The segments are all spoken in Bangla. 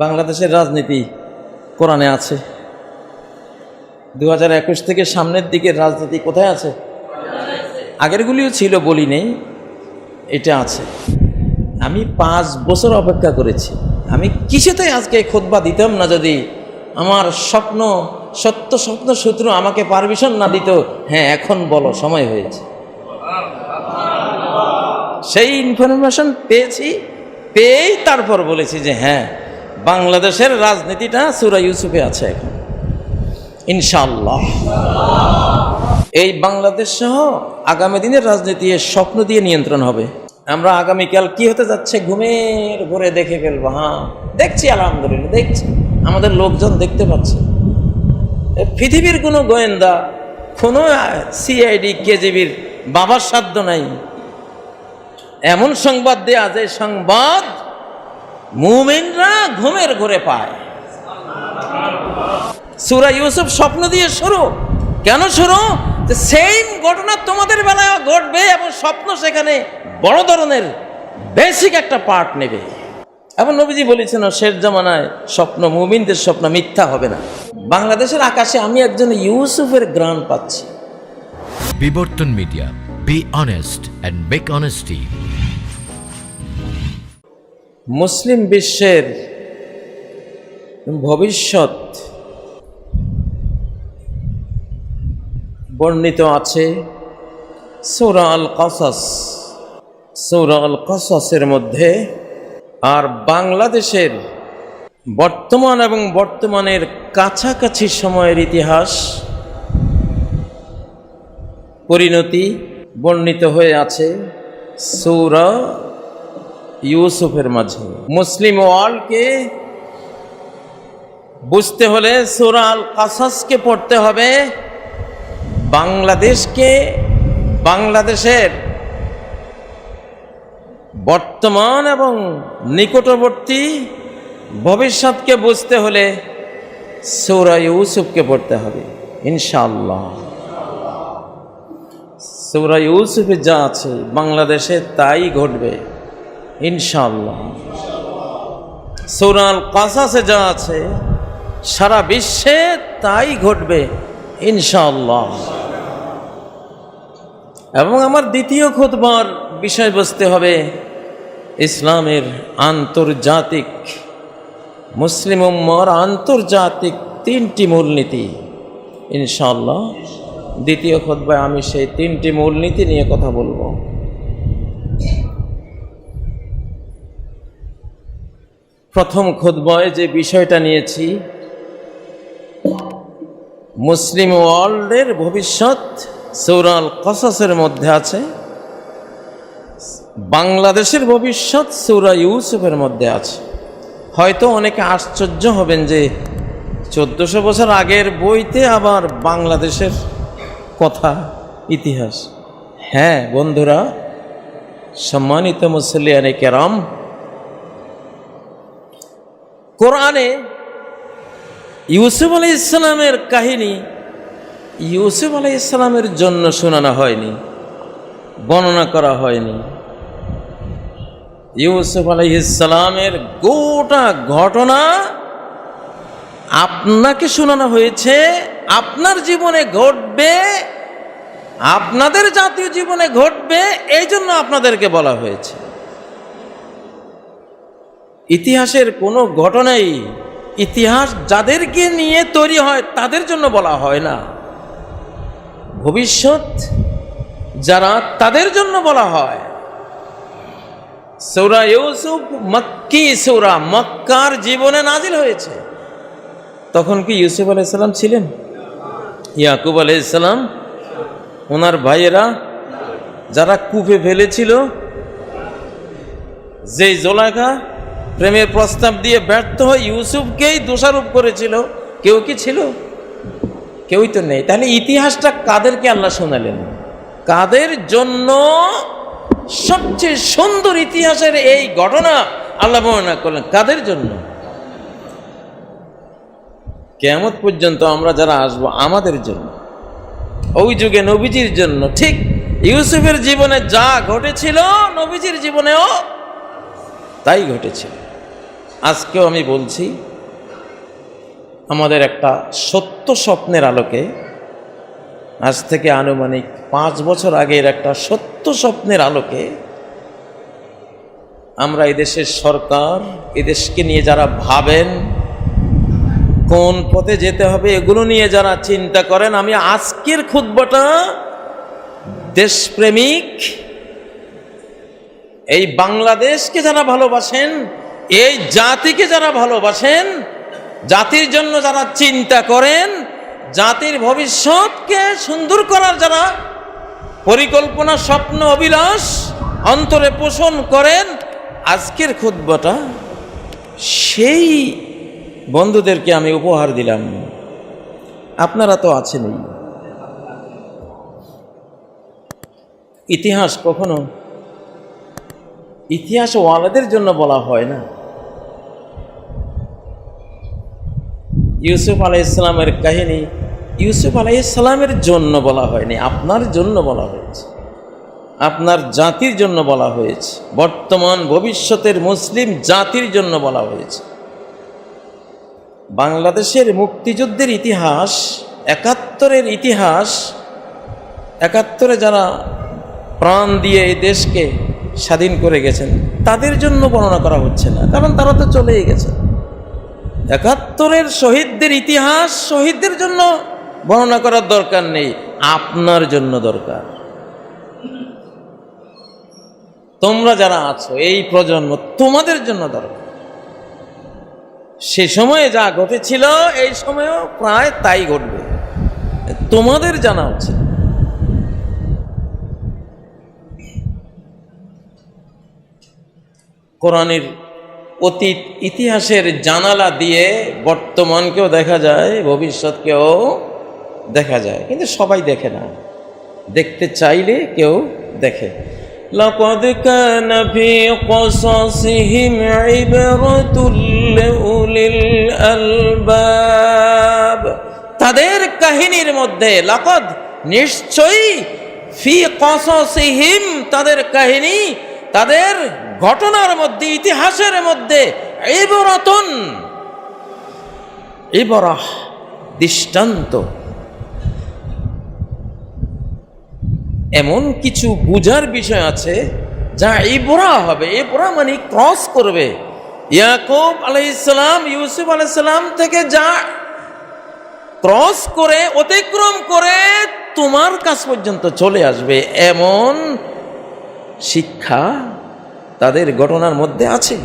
বাংলাদেশের রাজনীতি কোরআনে আছে। 2021 থেকে সামনের দিকের রাজনীতি কোথায় আছে? আগেরগুলিও ছিল, বলি নেই, এটা আছে। আমি 5 বছর অপেক্ষা করেছি। আমি কিসেতেই আজকে খুতবা দিতাম না যদি আমার সত্য স্বপ্ন সূত্র আমাকে পারমিশন না দিত। হ্যাঁ, এখন বলো, সময় হয়েছে। সেই ইনফরমেশন পেয়েই তারপর বলেছি যে হ্যাঁ, বাংলাদেশের রাজনীতিটা সূরা ইউসুফে আছে এখন ইনশাআল্লাহ। এই বাংলাদেশ সহ আগামী দিনের রাজনীতি স্বপ্ন দিয়ে নিয়ন্ত্রণ হবে। আমরা আগামীকাল কি হতে যাচ্ছে ঘুমের ঘরে দেখে ফেলবো। হ্যাঁ, দেখছি, আলহামদুলিল্লাহ দেখছি, আমাদের লোকজন দেখতে পাচ্ছে। পৃথিবীর কোনো গোয়েন্দা, কোনো সিআইডি, কেজিবির বাবার সাধ্য নাই এমন সংবাদ দেয়া যে সংবাদ মুমিনরা ঘুমের ঘরে পায়। সূরা ইউসুফ স্বপ্ন দিয়ে শুরু। কেন শুরু? যে সেম ঘটনা তোমাদের বেলায় ঘটবে এবং স্বপ্ন সেখানে বড় ধরনের বেসিক একটা পার্ট নেবে। এবং নবীজি বলেছেন শেষ জামানায় স্বপ্ন, মুমিনদের স্বপ্ন মিথ্যা হবে না। বাংলাদেশের আকাশে আমি একজন ইউসুফের গ্রান পাচ্ছি। বিবর্তন media, be honest and make honesty. মুসলিম বিশ্বের ভবিষ্যৎ বর্ণিত আছে সূরা আল কাসাস। সূরা আল কাসাসের মধ্যে। আর বাংলাদেশের বর্তমান এবং বর্তমানের কাছাকাছি সময়ের ইতিহাস, পরিণতি বর্ণিত হয়ে আছে সূরা ইউসুফের মাঝে। মুসলিম ওয়ার্ল্ডকে বুঝতে হলে সূরা আল কাসাসকে পড়তে হবে। বাংলাদেশের বর্তমান এবং নিকটবর্তী ভবিষ্যৎকে বুঝতে হলে সূরা ইউসুফকে পড়তে হবে ইনশাআল্লাহ। সূরা ইউসুফে যা আছে বাংলাদেশে তাই ঘটবে ইনশাআল্লাহ। সূরা আল কাসাসে যা আছে সারা বিশ্বে তাই ঘটবে ইনশাআল্লাহ। এবং আমার দ্বিতীয় খুতবার বিষয়বস্তু হবে ইসলামের আন্তর্জাতিক, মুসলিম উম্মাহর আন্তর্জাতিক 3টি মূলনীতি ইনশাআল্লাহ। দ্বিতীয় খুতবায় আমি সেই 3টি মূলনীতি নিয়ে কথা বলবো। প্রথম খুতবায় যে বিষয়টা নিয়েছি, মুসলিম ওয়ার্ল্ডের ভবিষ্যৎ সূরা আল কাসাসের মধ্যে আছে, বাংলাদেশের ভবিষ্যৎ সূরা ইউসুফের মধ্যে আছে। হয়তো অনেকে আশ্চর্য হবেন যে 1400 বছর আগের বইতে আবার বাংলাদেশের কথা, ইতিহাস। হ্যাঁ বন্ধুরা, সম্মানিত মুসল্লিয়ানে কেরাম, কোরআনে ইউসুফ আলাইহিস সালামের কাহিনী ইউসুফ আলাইহিস সালামের জন্য শোনানো হয়নি, বর্ণনা করা হয়নি। ইউসুফ আলাইহিস সালামের গোটা ঘটনা আপনাকে শোনানো হয়েছে। আপনার জীবনে ঘটবে, আপনাদের জাতীয় জীবনে ঘটবে, এই জন্য আপনাদেরকে বলা হয়েছে। ইতিহাসের কোনো ঘটনাই ইতিহাস যাদেরকে নিয়ে তৈরি হয় তাদের জন্য বলা হয় না। ভবিষ্যৎ যারা, তাদের জন্য বলা হয়। সূরা ইউসুফ মক্কি সূরা, মক্কার জীবনে নাজিল হয়েছে। তখন কি ইউসুফ আলাইহিস সালাম ছিলেন? ইয়াকুব আলাইহিস সালাম, ওনার ভাইয়েরা যারা কূপে ফেলেছিল, যেই জোলাইখা প্রেমের প্রস্তাব দিয়ে ব্যর্থ হয়ে ইউসুফকেই দোষারোপ করেছিল, কেউ কি ছিল? কেউই তো নেই। তাহলে ইতিহাসটা কাদেরকে আল্লাহ শোনালেন? কাদের জন্য সবচেয়ে সুন্দর ইতিহাসের এই ঘটনা আল্লাহ বর্ণনা করলেন? কাদের জন্য? কিয়ামত পর্যন্ত আমরা যারা আসবো আমাদের জন্য, ওই যুগে নবীজির জন্য। ঠিক ইউসুফের জীবনে যা ঘটেছিল নবীজির জীবনেও তাই ঘটেছিল। আজকেও আমি বলছি, আমাদের একটা সত্য স্বপ্নের আলোকে, আজ থেকে আনুমানিক 5 বছর আগের একটা সত্য স্বপ্নের আলোকে আমরা এদেশের সরকার, এদেশকে নিয়ে যারা ভাবেন, কোন পথে যেতে হবে এগুলো নিয়ে যারা চিন্তা করেন, আমি আজকের খুতবাটা দেশপ্রেমিক, এই বাংলাদেশকে যারা ভালোবাসেন, এই জাতিকে যারা ভালোবাসেন, জাতির জন্য যারা চিন্তা করেন, জাতির ভবিষ্যৎকে সুন্দর করার যারা পরিকল্পনা, স্বপ্ন, অভিলাষ অন্তরে পোষণ করেন, আজকের খুতবাটা সেই বন্ধুদেরকে আমি উপহার দিলাম। আপনারা তো আছেনই। ইতিহাস কখনো ইতিহাস ওয়ালাদের জন্য বলা হয় না। ইউসুফ আলাইহিসসালামের কাহিনী ইউসুফ আলাইহিসসালামের জন্য বলা হয়নি, আপনার জন্য বলা হয়েছে, আপনার জাতির জন্য বলা হয়েছে, বর্তমান ভবিষ্যতের মুসলিম জাতির জন্য বলা হয়েছে। বাংলাদেশের মুক্তিযুদ্ধের ইতিহাস, ৭১-এর ইতিহাস, ৭১-এ যারা প্রাণ দিয়ে এই দেশকে স্বাধীন করে গেছেন তাদের জন্য বর্ণনা করা হচ্ছে না, কারণ তারা তো চলেই গেছে। ৭১-এর শহীদদের ইতিহাস, শহীদদের জন্য বর্ণনা করার দরকার নেই, আপনার জন্য দরকার। তোমরা যারা আছো, এই প্রজন্ম, তোমাদের জন্য দরকার। সে সময়ে যা ঘটেছিল এই সময়েও প্রায় তাই ঘটবে, তোমাদের জানা উচিত। কোরআনের অতীত ইতিহাসের জানালা দিয়ে বর্তমানকেও দেখা যায়, ভবিষ্যৎকেও দেখা যায়, কিন্তু সবাই দেখে না। দেখতে চাইলে কেউ দেখে। লাকাদ কানা ফী কসাসিহিম ইবরাতুল লিউলিল আলবাব। তাদের কাহিনীর মধ্যে, লাকাদ নিশ্চয়ই, ফী কসাসিহিম তাদের কাহিনী, তাদের ঘটনার মধ্যে, ইতিহাসের মধ্যে, ইবরাতুন, ইবরাহ দৃষ্টান্ত, এমন কিছু বুঝার বিষয় আছে যা ইবরা হবে। ইবরা মানে ক্রস করবে। ইয়াকুব আলাইহিসসালাম, ইউসুফ আলাইহিসসালাম থেকে যা ক্রস করে, অতিক্রম করে তোমার কাছ পর্যন্ত চলে আসবে, এমন শিক্ষা তাদের ঘটনার মধ্যে আছে।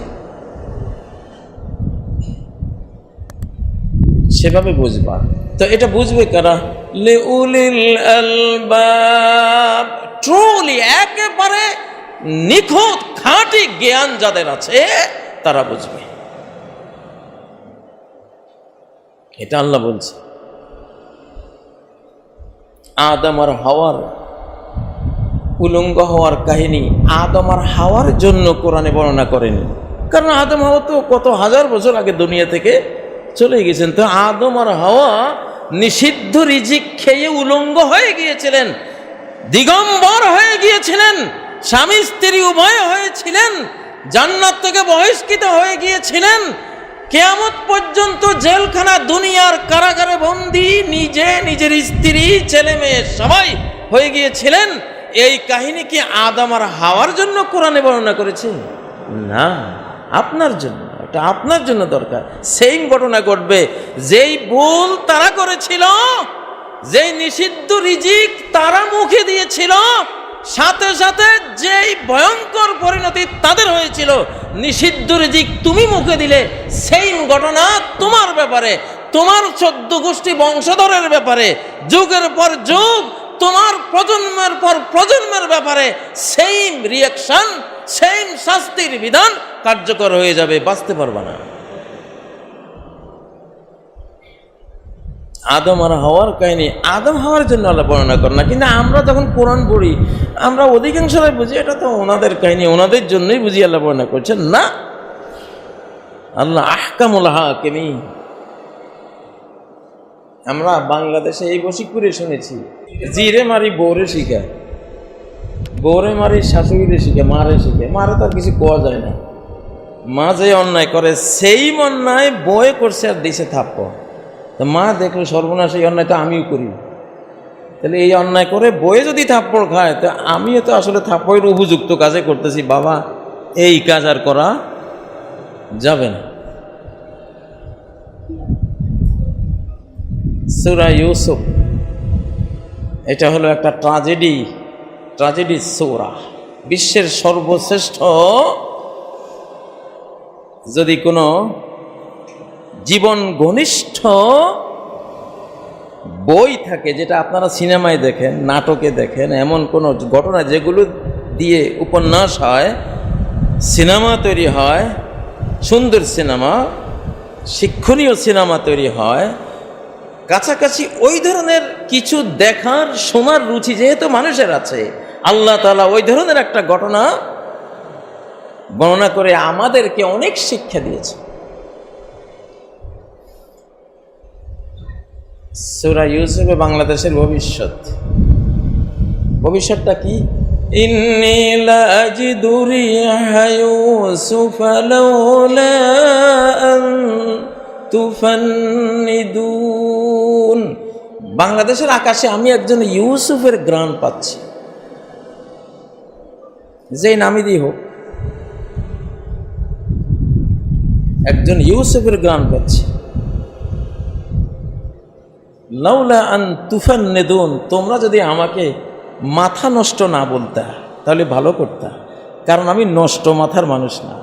সেভাবে বুঝবা। তো এটা বুঝবে কারা? লিউলিল আলবাব, ট্রুলি একেবারে নিখুঁত খাঁটি জ্ঞান যাদের আছে তারা বুঝবে। এটা আল্লাহ বলছে। আদম আর হাওয়ার উলঙ্গ হওয়ার কাহিনী আদম আর হাওয়ার জন্য কোরআনে বর্ণনা করেনি, কারণ আদম হাওয়া তো কত হাজার বছর আগে দুনিয়া থেকে চলে গেছেন। তো আদম আর হাওয়া নিষিদ্ধ রিজিক খেয়ে উলঙ্গ হয়ে গিয়েছিলেন, দিগম্বর হয়ে গিয়েছিলেন, স্বামী স্ত্রী উভয় হয়েছিলেন, জান্নাত থেকে বহিষ্কৃত হয়ে গিয়েছিলেন, কিয়ামত পর্যন্ত জেলখানা, দুনিয়ার কারাগারে বন্দী, নিজে, নিজের স্ত্রী, ছেলে মেয়ে সবাই হয়ে গিয়েছিলেন। এই কাহিনী কি আদম আর হাওয়ার জন্য কোরআনে বর্ণনা করেছে? না, আপনার জন্য। এটা আপনার জন্য দরকার। সেম ঘটনা ঘটবে। যেই ভুল তারা করেছিল, যেই নিষিদ্ধ রিজিক তারা মুখে দিয়েছিল, সাথে সাথে যেই ভয়ঙ্কর পরিণতি তাদের হয়েছিল, নিষিদ্ধ রিজিক তুমি মুখে দিলে, সেম ঘটনা তোমার ব্যাপারে, তোমার 14 গোষ্ঠী বংশধরের ব্যাপারে, যুগের পর যুগ তোমার প্রজন্মের পর প্রজন্মের ব্যাপারে সেম রিয়াকশন, সেম শাস্তির বিধান কার্যকর হয়ে যাবে, বাঁচতে পারবে না। আদম আর হাওয়ার কাহিনী আদম হাওয়ার জন্য আল্লাহ বর্ণনা করে না, কিন্তু আমরা যখন কোরআন পড়ি আমরা অধিকাংশরাই বুঝি এটা তো ওনাদের কাহিনী, ওনাদের জন্যই বুঝি আল্লাহ বর্ণনা করছেন। না, আল্লাহ আহকামুল হাকিমিন। আমরা বাংলাদেশে এই বশিকপুরে শুনেছি, জিরে মারি বৌরে শিখে, বৌরে মারি শাশুড়িরে শিখে, মারে শিখে, মারে তো আর কিছু কোয়া যায় না, মা যে অন্যায় করে সেই অন্যায় বয়ে করছে আর দিছে থাপ্পড়। তো মা দেখলো সর্বনাশ, এই অন্যায় তো আমিও করি, তাহলে এই অন্যায় করে বয়ে যদি থাপ্পড় খায় তো আমিও তো আসলে থাপ্পড়ের উপযুক্ত কাজে করতেছি, বাবা এই কাজ আর করা যাবে না। সূরা ইউসুফ এটা হলো একটা ট্রাজেডি সূরা। বিশ্বের সর্বশ্রেষ্ঠ যদি কোনো জীবন ঘনিষ্ঠ বই থাকে, যেটা আপনারা সিনেমায় দেখেন, নাটকে দেখেন, এমন কোনো ঘটনা যেগুলো দিয়ে উপন্যাস হয়, সিনেমা তৈরি হয়, সুন্দর সিনেমা, শিক্ষণীয় সিনেমা তৈরি হয়, কাছাকাছি ওই ধরনের কিছু দেখার শোনার রুচি যেহেতু মানুষের আছে, আল্লাহ তাআলা ওই ধরনের একটা ঘটনা বর্ণনা করে আমাদেরকে অনেক শিক্ষা দিয়েছে। সূরা ইউসুফে বাংলাদেশের ভবিষ্যৎটা কি? ইন্নী লা আজিদু রিহা ইউসুফ লাউলা আন তুফান্নিদুন। বাংলাদেশের আকাশে আমি একজন ইউসুফের ঘ্রাণ পাচ্ছি, যেই নামই দিয়ে হোক, একজন ইউসুফের ঘ্রাণ পাচ্ছি। লাউলা আন তুফান্নিদুন, তোমরা যদি আমাকে মাথা নষ্ট না বলতা তাহলে ভালো করতা, কারণ আমি নষ্ট মাথার মানুষ না।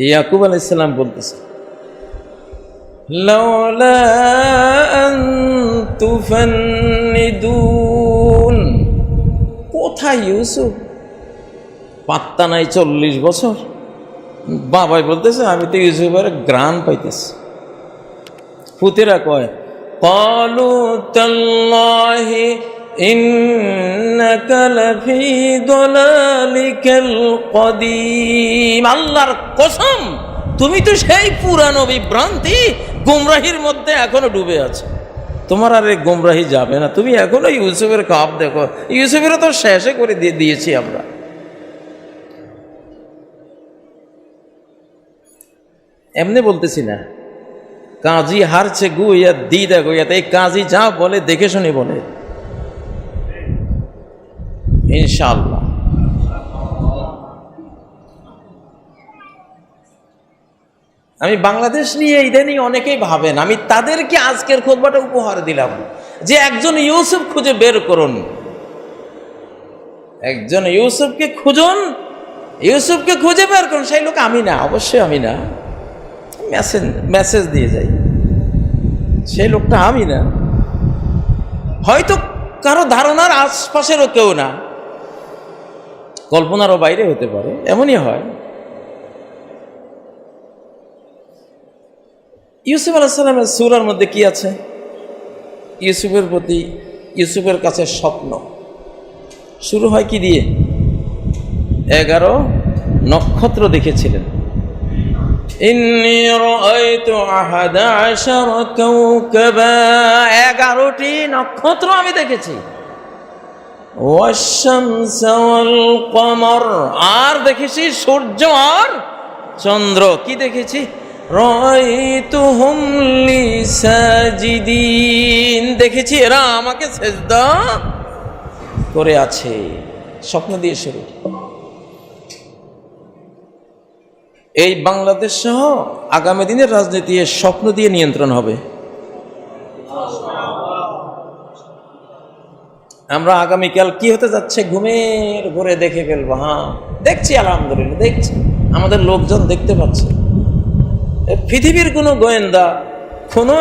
ইয়াকুব আলাইহিস সালাম বলতেছে, লাউলা আন তুফান্নিদুন। কোথায় ইউসুফ? পাত্তা নাই, 40 বছর। বাবাই বলতেছে, আমি তো ইউসুফের ঘ্রাণ পাইতেছি। পুতেরা কয়, ক্বালু তাল্লাহি ইন্নাকা লাফি দালালিকাল কদীম। আল্লাহর কসম, তুমি তো সেই পুরানো বিভ্রান্তি গুমরাহির মধ্যে এখনো ডুবে আছো, তোমার আর এই গুমরাহি যাবে না। তুমি এখনো ইউসুফের কাপ দেখো, ইউসুফেরও তো শেষে করে দিয়েছি আমরা। এমনি বলতেছি না, কাজী হারছে গুইয়া দিদা গুইয়াতে, এই কাজী যা বলে দেখে শুনে বলে, ইনশাআল্লাহ। আমি বাংলাদেশ নিয়ে ইদানিং অনেকেই ভাবেন, আমি তাদেরকে আজকের খুতবাটা উপহার দিলাম যে একজন ইউসুফ খুঁজে বের করুন, একজন ইউসুফকে খুঁজুন, ইউসুফকে খুঁজে বের করুন। সেই লোক আমি না, অবশ্যই আমি না, মেসেজ দিয়ে যাই, সেই লোকটা আমি না, হয়তো কারো ধারণার আশপাশেরও কেউ না, কল্পনারও বাইরে হতে পারে, এমনই হয়। ইউসুফ আলাইহিস সালামের সূরার মধ্যে কি আছে? ইউসুফের প্রতি, ইউসুফের কাছে স্বপ্ন শুরু হয় কি দিয়ে? 11 নক্ষত্র দেখেছিলেন। ইন্নী রাআইতু আহাদা আশারা কাওকাবা, 11টি নক্ষত্র আমি দেখেছি। ওয়াশ-শামসা ওয়াল কমর, আর দেখেছি সূর্য আর চন্দ্র। কি দেখেছি? রাআইতুহুম লি সাজিদিন, দেখেছি এরা আমাকে সিজদা করে আছে। স্বপ্ন দিয়ে শুরু। এই বাংলাদেশ সহ আগামী দিনের রাজনীতি স্বপ্ন দিয়ে নিয়ন্ত্রণ হবে। আমরা আগামীকাল কি হতে যাচ্ছে ঘুমের ঘরে দেখে ফেলবো। হ্যাঁ দেখছি, আলহামদুলিল্লাহ দেখছি, আমাদের লোকজন দেখতে পাচ্ছে। পৃথিবীর কোনো গোয়েন্দা, কোনো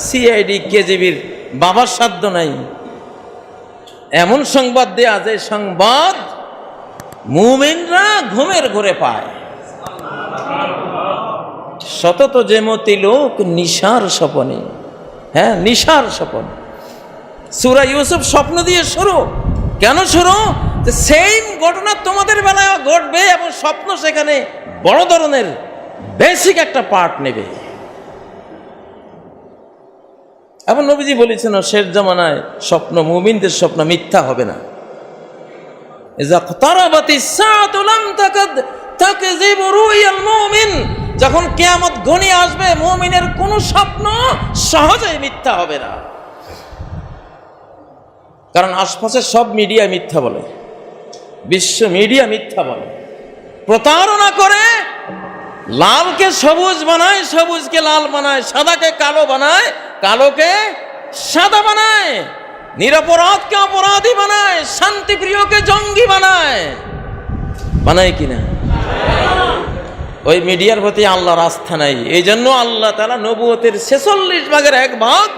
সিআইডি, কেজিবির বাবার সাধ্য নাই এমন সংবাদ দেয়া, যে সংবাদ মুমিনরা ঘুমের ঘরে পায়। সতত যেমতি লোক নিশার স্বপনে, হ্যাঁ নিশার স্বপন। সূরা ইউসুফ স্বপ্ন দিয়ে শুরু। কেন শুরু? সেম ঘটনা তোমাদের বেলায় ঘটবে এবং স্বপ্ন সেখানে বড় ধরনের বেসিক একটা পার্ট নেবে। এবং নবীজি বলেছেন শেষ জামানায় স্বপ্ন, মুমিনদের স্বপ্ন মিথ্যা হবে না। ইযা ইকতারাবাতিস সাআতু লাম তাকাদ তাকযিবু রুয়াল মুমিন, যখন কিয়ামত ঘনিয়ে আসবে মুমিনের কোনো স্বপ্ন সহজেই মিথ্যা হবে না। কারণ আশপাশের সব মিডিয়া মিথ্যা বলে, বিশ্ব মিডিয়া মিথ্যা বলে, প্রতারণা করে, লালকে সবুজ বানায়, সবুজকে লাল বানায়, সাদাকে কালো বানায়, কালোকে সাদা বানায়, নিরপরাধকে অপরাধী বানায়, শান্তিপ্রিয়কে জঙ্গি বানায়। বানায় কিনা? ওই মিডিয়ার প্রতি আল্লাহর আস্থা নাই। এই জন্য আল্লাহ তাআলা নবুয়তের 46 ভাগের 1 ভাগ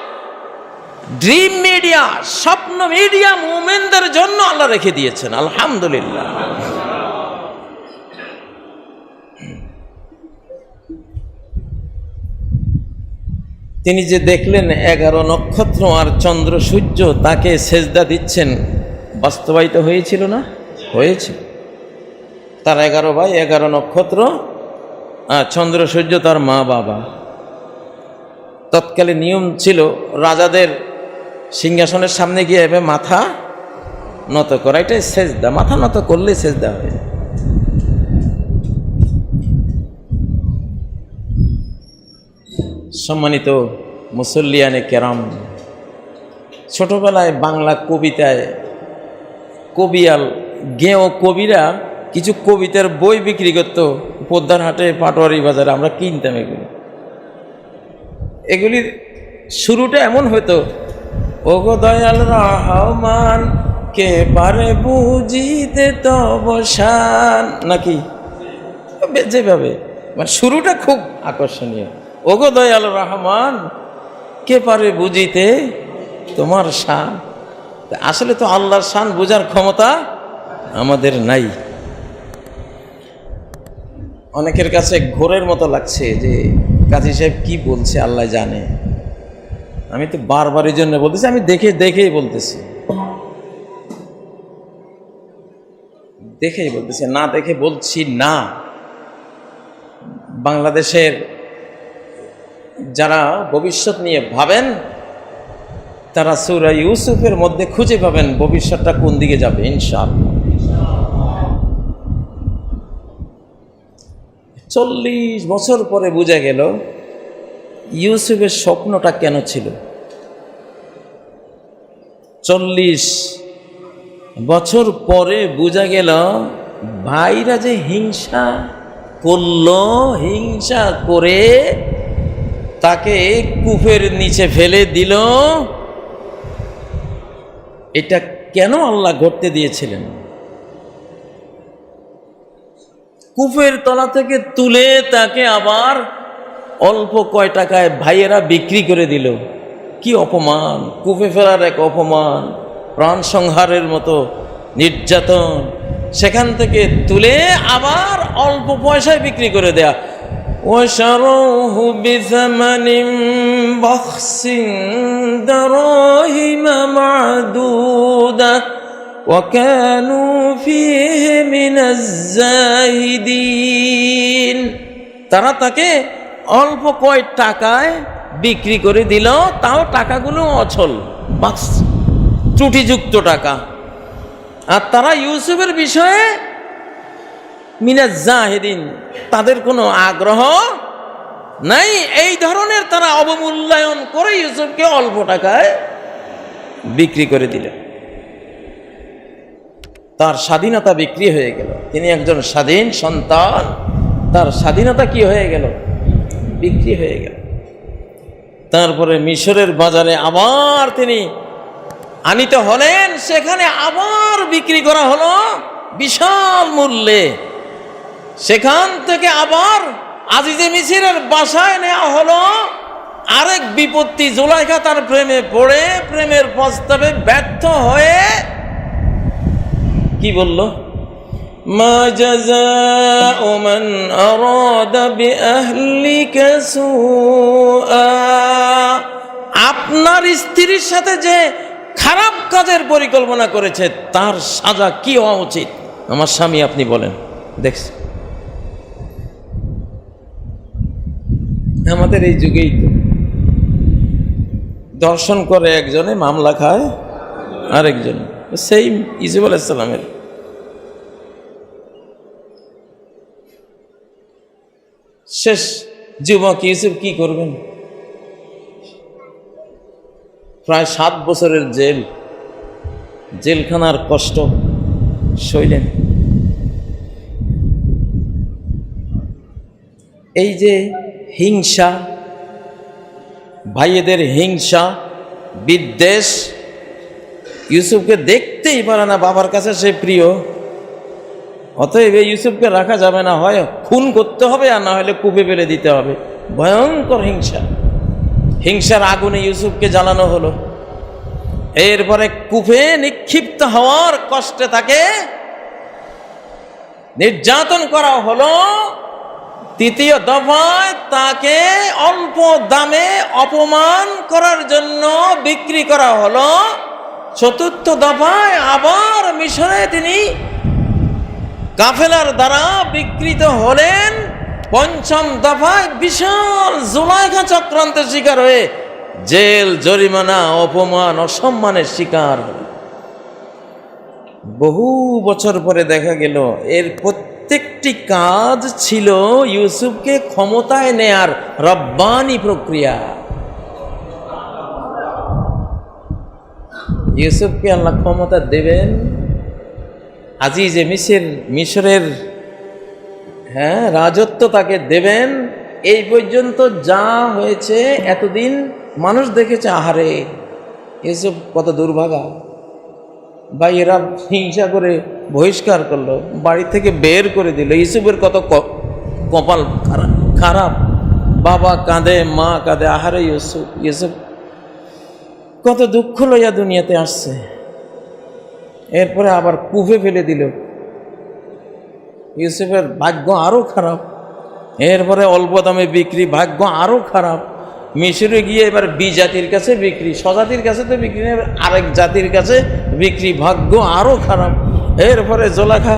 ড্রিম মিডিয়া, স্বপ্ন মিডিয়া মুমিনদের জন্য আল্লাহ রেখে দিয়েছেন। আলহামদুলিল্লাহ। তিনি যে দেখলেন 11 নক্ষত্র আর চন্দ্র সূর্য তাকে সেজদা দিচ্ছেন, বাস্তবায়িত হয়েছিল না? হয়েছে। তার 11 ভাই, 11 নক্ষত্র, আর চন্দ্র সূর্য তার মা বাবা। তৎকালে নিয়ম ছিল রাজাদের সিংহাসনের সামনে গিয়ে এভাবে মাথা নত করা, এটাই সেজদা। মাথা নত করলে সেজদা হয়। সম্মানিত মুসল্লিয়ানে কেরাম, ছোটবেলায় বাংলা কবিতায় কবিয়াল গেঁয়ো কবিরা কিছু কবিতার বই বিক্রি করত পোদ্দার হাটে, পাটোয়ারি বাজারে, আমরা কিনতাম এগুলি। এগুলির শুরুটা এমন হতো, ওগো দয়াল রহমান কে পারে বুঝিতে তব শান, নাকি যেভাবে, মানে শুরুটা খুব আকর্ষণীয়। ওগো দয়াল রহমান কে পারে বুঝিতে তোমার শান। আসলে তো আল্লাহর শান বোঝার ক্ষমতা আমাদের নাই। অনেকের কাছে ঘোরের মতো লাগছে যে কাজী সাহেব কি বলছে আল্লাহ জানে। আমি তো বারবার এই জন্য বলতেছি, আমি দেখেই বলতেছি, না দেখে বলছি না। বাংলাদেশের যারা ভবিষ্যৎ নিয়ে ভাবেন তারা সূরা ইউসুফের মধ্যে খুঁজে পাবেন ভবিষ্যৎটা কোন দিকে যাবে ইনশাআল্লাহ। 40 বছর পরে বোঝা গেল ইউসুফের স্বপ্নটা কেন ছিল। 40 বছর পরে বোঝা গেল ভাইরা যে হিংসা করলো, হিংসা করে তাকে কূপের নিচে ফেলে দিল, এটা কেন আল্লাহ ঘটতে দিয়েছিলেন। কূপের তলা থেকে তুলে তাকে আবার অল্প কয় টাকায় ভাইয়েরা বিক্রি করে দিল। কি অপমান! কূপে ফেলার এক অপমান, প্রাণ সংহারের মতো নির্যাতন, সেখান থেকে তুলে আবার অল্প পয়সায় বিক্রি করে দেয়া। وشروه بثمن بخس دراهم معدودة وكانوا فيه من الزاهدين। তারা তাকে অল্প কয় টাকায় বিক্রি করে দিল, তাও টাকাগুলো অচল, বাক্স ত্রুটিযুক্ত টাকা। আর তারা ইউসুফের বিষয়ে মিনাজ জাহিদিন, তাদের কোনো আগ্রহ নাই। এই ধরনের তারা অবমূল্যায়ন করে ইউসুফকে অল্প টাকায় বিক্রি করে দিলেন। তার স্বাধীনতা বিক্রি হয়ে গেল। তিনি একজন স্বাধীন সন্তান, তার স্বাধীনতা কি হয়ে গেল? বিক্রি হয়ে গেল। তারপরে মিশরের বাজারে আবার তিনি আনিত হলেন, সেখানে আবার বিক্রি করা হলো বিশাল মূল্যে। সেখান থেকে আবার আজিজে মিসরের বাসায় নেওয়া হলো। আরেক বিপত্তি, জুলাইখা তার প্রেমে পড়ে প্রেমের প্রস্তাবে ব্যর্থ হয়ে কি বলল? মা জাযাউ মান আরাদা বিআহলিকা সুআ, আপনার স্ত্রীর সাথে যে খারাপ কাজের পরিকল্পনা করেছে তার সাজা কি হওয়া উচিত? আমার স্বামী, আপনি বলেন। দেখছি আমাদের এই যুগেই তো দর্শন করে একজনে, মামলা খায় আরেকজন। সেই ইউসুফ আলাইহিস সালামের শেষ যুবক ইউসুফ কি করবেন? প্রায় 7 বছরের জেলখানার কষ্ট সইলেন। এই যে হিংসা, ভাইয়েদের হিংসা, বিদ্বেষ, ইউসুফকে দেখতেই পারে না বাবার কাছে সে প্রিয়, অতএব এই ইউসুফকে রাখা যাবে না, হয় খুন করতে হবে আর না হলে কূপে ফেলে দিতে হবে। ভয়ঙ্কর হিংসা, হিংসার আগুনে ইউসুফকে জ্বালানো হলো। এরপরে কূপে নিক্ষিপ্ত হওয়ার কষ্টে তাকে নির্যাতন করা হলো। তৃতীয় দফায় তাকে অল্প দামে অপমান করার জন্য বিক্রি করা হলো। চতুর্থ দফায় আবার মিশরে তিনি কাফেলার দ্বারা বিকৃত হলেন। পঞ্চম দফায় বিশাল জুলাইখা চক্রান্তের শিকার হয়ে জেল, জরিমানা, অপমান, অসম্মানের শিকার। বহু বছর পরে দেখা গেল এর প্রত্যেকটি কাজ ছিল ইউসুফকে ক্ষমতায় নেয়ার রব্বানি প্রক্রিয়া। ইউসুফকে আল্লাহ ক্ষমতা দেবেন, আজিজে মিশরের রাজত্ব তাকে দেবেন। এই পর্যন্ত যা হয়েছে এতদিন মানুষ দেখেছে, আহারে ইউসুফ কত দুর্ভাগা, ভাইয়েরা হিংসা করে বহিষ্কার করলো, বাড়ি থেকে বের করে দিল। ইউসুফের কত কপাল খারাপ, বাবা কাঁদে, মা কাঁদে, আহারে ইউসুফ কত দুঃখ লইয়া দুনিয়াতে আসছে। এরপরে আবার কূপে ফেলে দিল। ইউসুফের ভাগ্য আরো খারাপ। এরপরে অল্প দামে বিক্রি, ভাগ্য আরো খারাপ। মিশরে গিয়ে এবার জাতির কাছে বিক্রি, স্বজাতির কাছে তো বিক্রি নেই, আরেক জাতির কাছে বিক্রি, ভাগ্য আরো খারাপ। এরপরে জোলাইখা,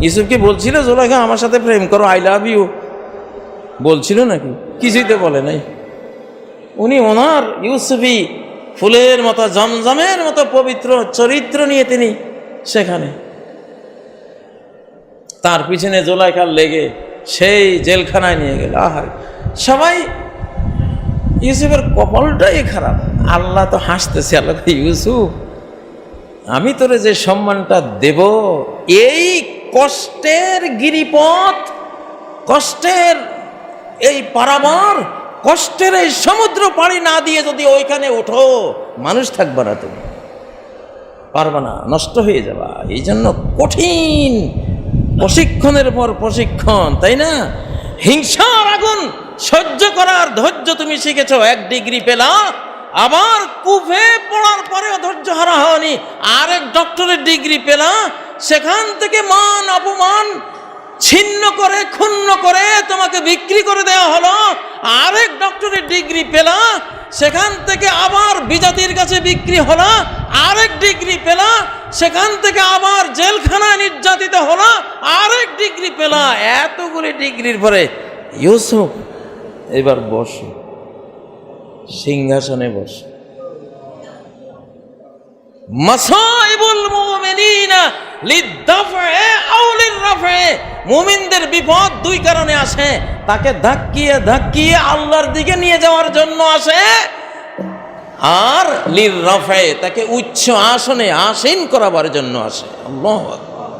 ইউসুফকে বলছিল জোলাইখা আমার সাথে প্রেম করো, আই লাভ ইউ বলছিল নাকি? কিছুই তো বলে নাই। উনি ওনার ইউসুফি ফুলের মতো, জমজমের মতো পবিত্র চরিত্র নিয়ে তিনি সেখানে, তার পিছনে জোলাইখার লেগে সেই জেলখানায় নিয়ে গেল। আহার, সবাই ইউসুফের কপালটাই খারাপ। আল্লাহ তো হাসতেছে, আল্লাহ ইউসুফ আমি তোরে যে সম্মানটা দেব, এই কষ্টের গিরিপথ, কষ্টের এই পারাবার, কষ্টের এই সমুদ্র পাড়ি না দিয়ে যদি ওইখানে ওঠো, মানুষ থাকবে না, তুমি পারবে না, নষ্ট হয়ে যাবা। এই জন্য কঠিন প্রশিক্ষণের পর প্রশিক্ষণ, তাই না? হিংসার আগুন সহ্য করার ধৈর্য তুমি শিখেছ, 1 ডিগ্রি পেলা, আবার কূপে পড়ার পরেও ধৈর্য হারা হয়নি, আরেক ডক্টরের ডিগ্রি পেলা, সেখান থেকে মান অপমান ছিন্ন করে, ক্ষুণ্ণ করে তোমাকে বিক্রি করে দেওয়া হলো। আরেক ডক্টরের ডিগ্রি পেলা, সেখান থেকে আবার বিজাতির কাছে বিক্রি হলো। আরেক ডিগ্রি পেলা, সেখান থেকে আবার জেলখানায় নির্যাতিত হলো। আরেক ডিগ্রি পেলা। এতগুলি ডিগ্রির পরে ইউসুফ এবার বসো, সিংহাসনে বসো। মাসাইবুল মুমিনিনা লিদ্দাফে আও লিররাফে, মুমিনদের বিপদ 2 কারণে আসে, তাকে ধাক্কিয়ে ধাক্কিয়ে আল্লাহর দিকে নিয়ে যাওয়ার জন্য আসে, আর লিররাফে তাকে উচ্চ আসনে আসীন করাবার জন্য আসে। আল্লাহু আকবার।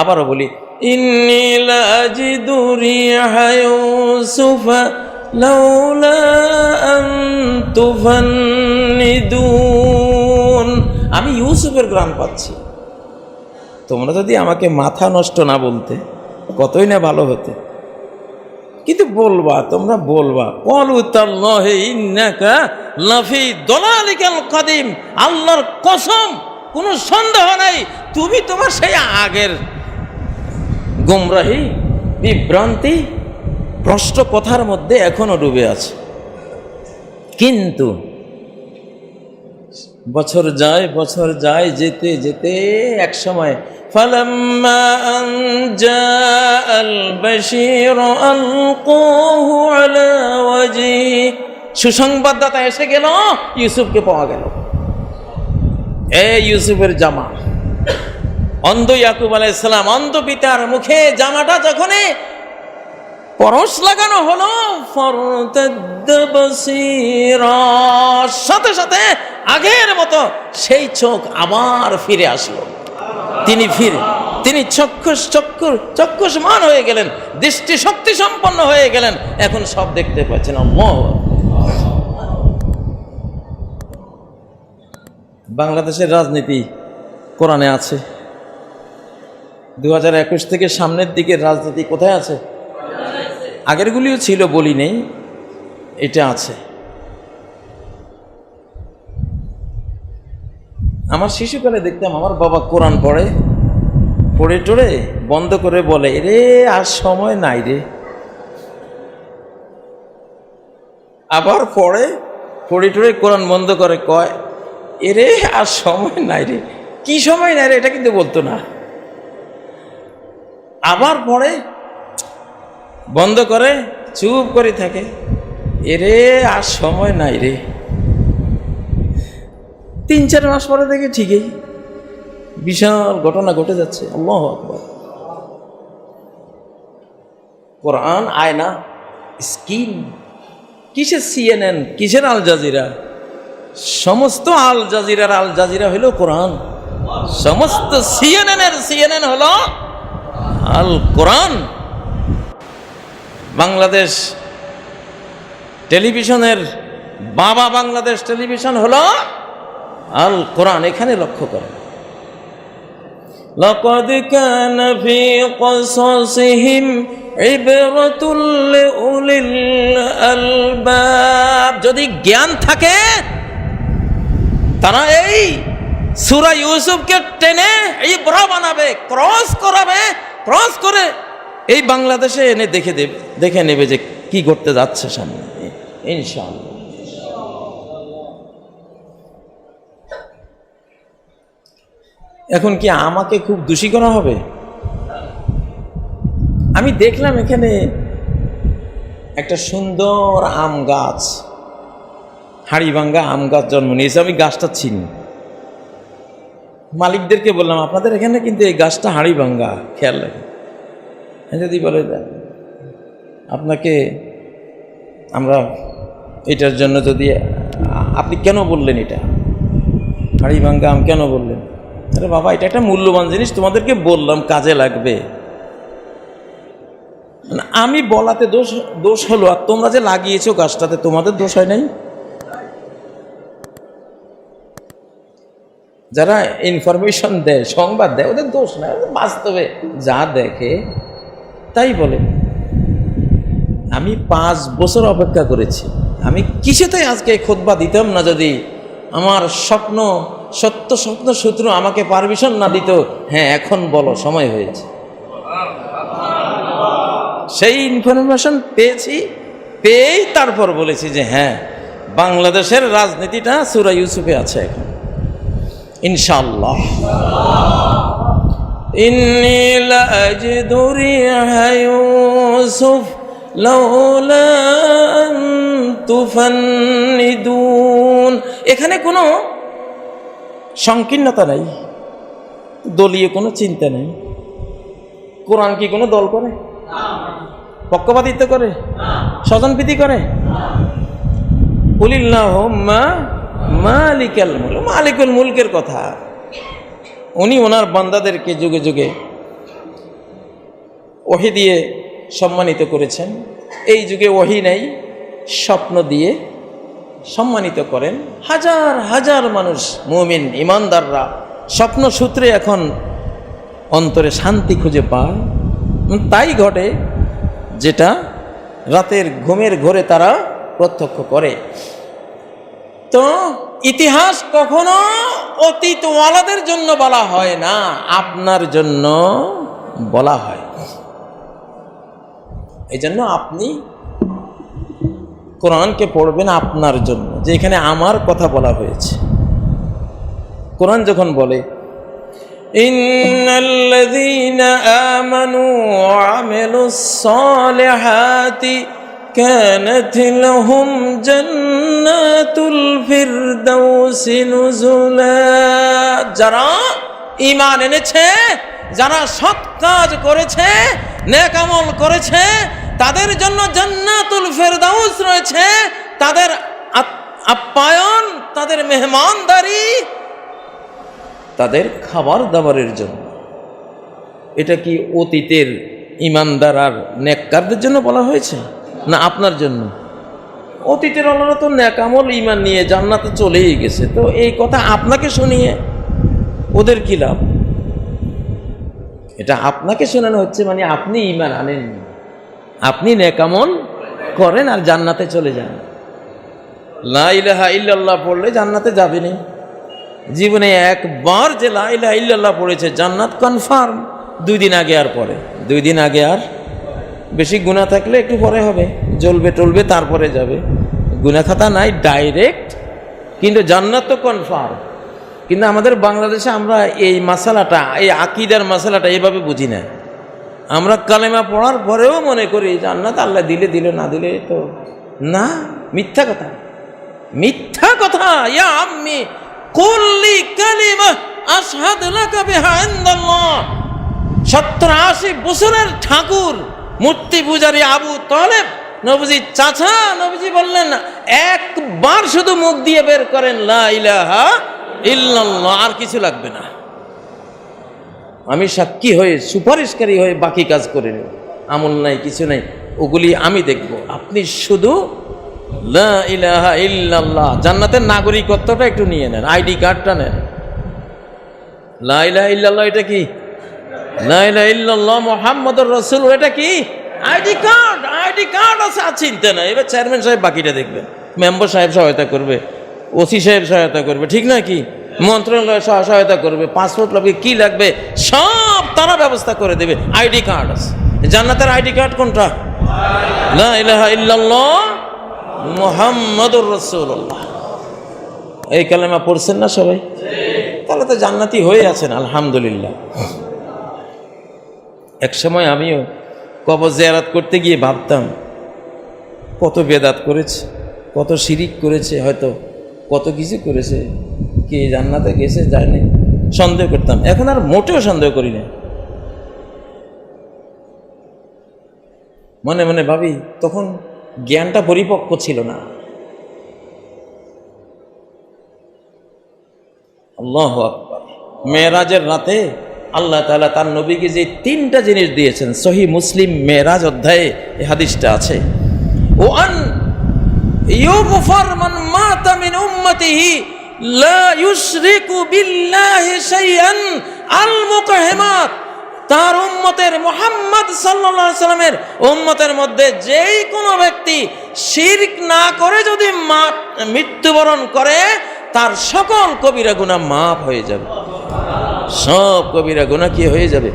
আবারও বলি, ইন্নী লাজিদু রিহা ইউসুফা লাউলা আন তুফান্নিদুন, আমি ইউসুফের ঘ্রাণ পাচ্ছি। তোমরা যদি আমাকে মাথা নষ্ট না বলতে কতই না ভালো হতো, কিন্তু বলবা, তোমরা বলবা ক্বালু তাল্লাহি ইন্নাকা লাফি দালালিকাল কাদিম, আল্লাহর কসম কোনো সন্দেহ নাই তুমি তোমার সেই আগের গুমরাহি, বিভ্রান্তি, ভ্রষ্ট কথার মধ্যে এখনো ডুবে আছে। কিন্তু বছর যায় যেতে যেতে এক সময় ফালাম্মা আন জাআল বাশীর আলকাহু আলা ওয়াজি, সুসংবাদদাতা এসে গেল, ইউসুফকে পাওয়া গেল। এই ইউসুফের জামা, অন্ধ ইয়াকুব আলাইহিস সালাম অন্ধ পিতার মুখে জামাটা যখনই পরশ লাগানো হলো, ফারতাদ্দা বাসীরা, সাথে সাথে আগের মতো সেই চোখ আবার ফিরে আসলো। তিনি চক্ষুষ্মান হয়ে গেলেন, দৃষ্টি শক্তি সম্পন্ন হয়ে গেলেন, এখন সব দেখতে পাচ্ছেন। আল্লাহু আকবার। বাংলাদেশের রাজনীতি কোরআনে আছে। 2021 থেকে সামনের দিকের রাজনীতি কোথায় আছে? আগেরগুলিও ছিল, বলি নেই, এটা আছে। আমার শিশুকালে দেখতাম আমার বাবা কোরআন পড়ে টড়ে বন্ধ করে বলে, রে আর সময় নাই রে। আবার পড়ে টড়ে কোরআন বন্ধ করে কয়, এরে আর সময় নাই রে। কি সময় নাই রে এটা কিন্তু বলতো না। আবার পড়ে বন্ধ করে চুপ করে থাকে, এরে আর সময় নাই রে। 3-4 মাস পরে দেখে ঠিকই বিশাল ঘটনা ঘটে যাচ্ছে। আল্লাহু আকবার। কোরআন আয়না, স্ক্রিন, কিসের CNN, কিসের আল জাজিরা? সমস্ত আল জাজিরা হলো কোরআন, সমস্ত CNN হলো আল কোরআন। বাংলাদেশ টেলিভিশনের বাবা বাংলাদেশ টেলিভিশন হলো আল কোরআন। এখানে লক্ষ্য করেন, লাকাদ কানা ফি কসাসিহিম ইবরাতুল লিউলিল আলবাব। যদি জ্ঞান থাকে তারা এই সূরা ইউসুফকে টেনে ইবরা বানাবে, ক্রস করে এই বাংলাদেশে এনে দেখে নেবে যে কি করতে যাচ্ছে সামনে, ইনশাআল্লাহ। এখন কি আমাকে খুব দোষী করা হবে? আমি দেখলাম এখানে একটা সুন্দর আম গাছ, হাড়িভাঙ্গা আম গাছ জন্ম নিয়েছে। আমি গাছটা চিনি, মালিকদেরকে বললাম আপনাদের এখানে কিন্তু এই গাছটা হাড়িভাঙ্গা, খেয়াল রাখেন। যদি বলে আপনাকে আমরা এটার জন্য, যদি আপনি কেন বললেন এটা হাড়িভাঙ্গা আম কেন বললেন? আরে বাবা, এটা একটা মূল্যবান জিনিস, তোমাদেরকে বললাম কাজে লাগবে। আমি বলাতে দোষ হলো, আর তোমরা যে লাগিয়েছো গাছটাতে তোমাদের দোষ হয় নাই? যারা ইনফরমেশন দেয়, সংবাদ দেয়, ওদের দোষ না, বাস্তবে যা দেখে তাই বলে। আমি 5 বছর অপেক্ষা করেছি। আমি কিসেতেই আজকে খুতবা দিতাম না যদি আমার সত্য স্বপ্ন সূত্র আমাকে পারমিশন না দিত। হ্যাঁ, এখন বলো, সময় হয়েছে। সেই ইনফরমেশন পেয়েই তারপর বলেছি যে হ্যাঁ, বাংলাদেশের রাজনীতিটা সূরা ইউসুফে আছে এখন, ইনশাআল্লাহ। ইন্নী লাআজিদু রিহা ইউসুফ লাউলা আন তুফান্নিদুন। এখানে কোনো সংকীর্ণতা নাই, দলীয় কোনো চিন্তা নেই। কোরআন কি কোনো দল করে? পক্ষপাতিত্ব করে? স্বজনপ্রীতি করে? কুলিল্লাহুম্মা মালিকুল মুলকের কথা। উনি ওনার বান্দাদেরকে যুগে যুগে ওহী দিয়ে সম্মানিত করেছেন। এই যুগে ওহী নেই, স্বপ্ন দিয়ে সম্মানিত করেন। হাজার হাজার মানুষ, মুমিন ইমানদাররা স্বপ্ন সূত্রে এখন অন্তরে শান্তি খুঁজে পায়। তাই ঘটে যেটা রাতের ঘুমের ঘোরে তারা প্রত্যক্ষ করে। তো ইতিহাস কখনো অতীতওয়ালাদের জন্য বলা হয় না, আপনার জন্য বলা হয়। এই জন্য আপনি কোরআনকে পড়বেন আপনার জন্য, যে এখানে আমার কথা বলা হয়েছে। কোরআন যখন বলে ইন্নাল্লাযীনা আমানু ওয়া আমিলুস সালিহাতি কানাত লাহুম জান্নাতুল ফিরদাউসি নুজুলা, যারা ঈমান এনেছে, যারা সৎ কাজ করেছে, নেক আমল করেছে, তাদের জন্য জান্নাতুল ফেরদাউস রয়েছে, তাদের আপ্যায়ন, তাদের মেহমানদারি, তাদের খাবার দাবারের জন্য। এটা কি অতীতের ঈমানদার আর নেককারদের জন্য বলা হয়েছে, না আপনার জন্য? অতীতের আল্লাহরা তো নেক আমল ঈমান নিয়ে জান্নাতে চলেই গেছে, তো এই কথা আপনাকে শুনিয়ে ওদের কি লাভ? এটা আপনাকে শোনানো হচ্ছে, মানে আপনি ঈমান আনেননি, আপনি নেক আমল করেন আর জান্নাতে চলে যান। লা ইলাহা ইল্লাল্লাহ পড়লে জান্নাতে যাবেনই। জীবনে একবার যে লা ইলাহা ইল্লাল্লাহ পড়েছে, জান্নাত কনফার্ম। 2 দিন আগে আর পরে, 2 দিন আগে আর, বেশি গুনাহ থাকলে একটু পরে হবে, জ্বলবে টলবে তারপরে যাবে, গুনাহ খাতা নাই ডাইরেক্ট, কিন্তু জান্নাত তো কনফার্ম। কিন্তু আমাদের বাংলাদেশে আমরা এই মাসালাটা, এই আকীদার মাসালাটা এভাবে বুঝি না। আমরা কালেমা পড়ার পরেও মনে করি জান্নাত আল্লাহ দিলে দিল, না দিলে তো না। মিথ্যা কথা, মিথ্যা কথা। ইয়া আম্মি কুল্লি কালিমা আশহাদু লাকা বিহা ইনদাল্লাহ। 70-80 বছরের ঠাকুর মূর্তি পূজারী আবু তালেব, নবীজির চাচা, নবীজি বললেন একবার শুধু মুখ দিয়ে বের করেন লা ইলাহা ইল্লাল্লাহ, আর কিছু লাগবে না। আমি সাক্ষী হয়ে, সুপারিশকারী হয়ে বাকি কাজ করে নেব, আমল নাই, কিছু নাই, ওগুলি আমি দেখব। আপনি শুধু লা ইলাহা ইল্লাল্লাহ, জান্নাতের নাগরিকত্বটা একটু নিয়ে নেন, আইডি কার্ডটা নেন। লা ইলাহা ইল্লাল্লাহ এটা কি? লা ইলাহা ইল্লাল্লাহ মুহাম্মাদুর রাসূল, এটা কি? ID card. আইডি কার্ড আছে, চিন্তা নাই। এবার চেয়ারম্যান সাহেব বাকিটা দেখবেন, মেম্বার সাহেব সহায়তা করবে, ওসি সাহেব সহায়তা করবে, ঠিক না? কি মন্ত্রণালয় সহায়তা করবে, পাসপোর্ট লাগবে, কি লাগবে সব তারা ব্যবস্থা করে দেবে। আইডি কার্ড আছে। জান্নাতের আইডি কার্ড কোনটা? লা ইলাহা ইল্লাল্লাহ মুহাম্মাদুর রাসূলুল্লাহ। এই কালেমা পড়ছেন না সবাই? তাহলে তো জান্নাতি হয়ে আছেন, আলহামদুলিল্লাহ। এক সময় আমিও কবর জিয়ারত করতে গিয়ে ভাবতাম কত বেদাত করেছে, কত শিরিক করেছে, হয়তো কত কিছু করেছে, কি জান্নাতে গেছে যায়নি, সন্দেহ করতাম। এখন আর মোটেও সন্দেহ করি না। মনে মনে ভাবি তখন জ্ঞানটা পরিপক্ক ছিল না। আল্লাহু আকবার। মেরাজের রাতে আল্লাহ তাআলা তার নবীকে যে 3টা জিনিস দিয়েছেন, সহিহ মুসলিম মেরাজ অধ্যায়ে এই হাদিসটা আছে। ওয়ান ইউগফার মান মাতা মিন উম্মতিহি লা ইউশরিকু বিল্লাহি শাইআন আল মুকাহহিমাত। তার উম্মতের, মুহাম্মদ সাল্লাল্লাহু আলাইহি সাল্লামের উম্মতের মধ্যে যেই কোনো ব্যক্তি শিরক না করে যদি মৃত্যুবরণ করে, তার সকল কবিরা গুনাহ মাফ হয়ে যাবে। সব কবিরা গুনাহ কি হয়ে যাবে?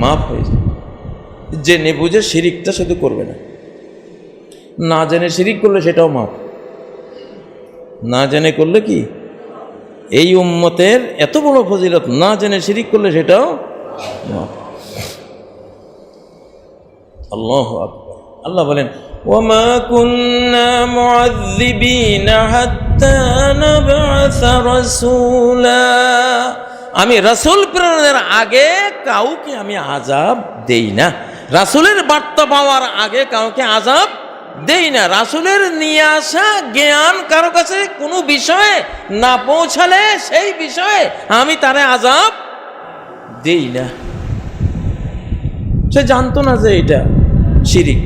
মাফ হয়ে যাবে। জেনে বুঝে শিরিকটা শুধু করবে না, না জেনে শিরিক করলে সেটাও মাফ। না জেনে করলে কি? এই উম্মতের এত বড় ফজিলত, না জেনে শিরিক করলে সেটাও মাফ। আল্লাহু আকবার। আল্লাহ বলেন ওয়ামা কুন্না মুআযযিবিনা হাত্তা নাবআসা রাসূলা। আমি রাসূল প্রেরণের আগে কাউকে আমি আযাব দেই না। রাসূলের বার্তা পাওয়ার আগে কাউকে আযাব দেই না। রাসূলের নিয়ে আসা জ্ঞান কারো কাছে কোনো বিষয়ে না পৌঁছালে সেই বিষয়ে আমি তারে আযাব দেই না। সে জানতো না যে এটা শিরিক,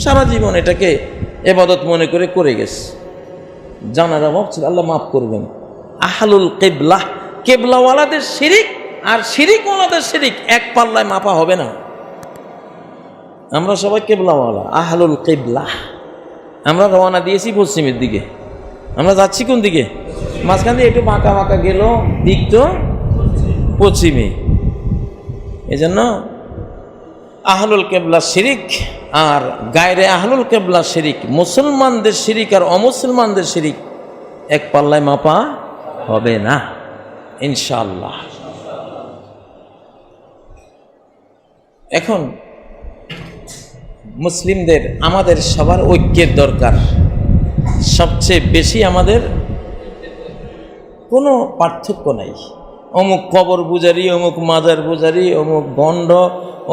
সারা জীবন এটাকে ইবাদত মনে করে করে গেছে। জানার অভাব ছিল, আল্লাহ মাফ করবেন। আহলুল কিবলা, কেবলাওয়ালাদের শিরিক আর শিরিকওয়ালাদের শিরিক এক পাল্লায় মাপা হবে না। আমরা সবাই কেবলাওয়ালা, আহলুল কিবলা। আমরা রওনা দিয়েছি পশ্চিমের দিকে, আমরা যাচ্ছি কোন দিকে? মাঝখান দিয়ে একটু বাঁকা বাঁকা গেল, দিক তো পশ্চিমে। এই জন্য আহলুল কেবলা শিরিক আর গায়রে আহলুল কেবলা শিরিক, মুসলমানদের শিরিক আর অমুসলমানদের শিরিক এক পাল্লায় মাপা হবে না ইনশাআল্লাহ। এখন মুসলিমদের, আমাদের সবার ঐক্যের দরকার। সবচেয়ে বেশি আমাদের কোনো পার্থক্য নাই, অমুক কবর পূজারি, অমুক মাজার পূজারি, অমুক গণ্ড,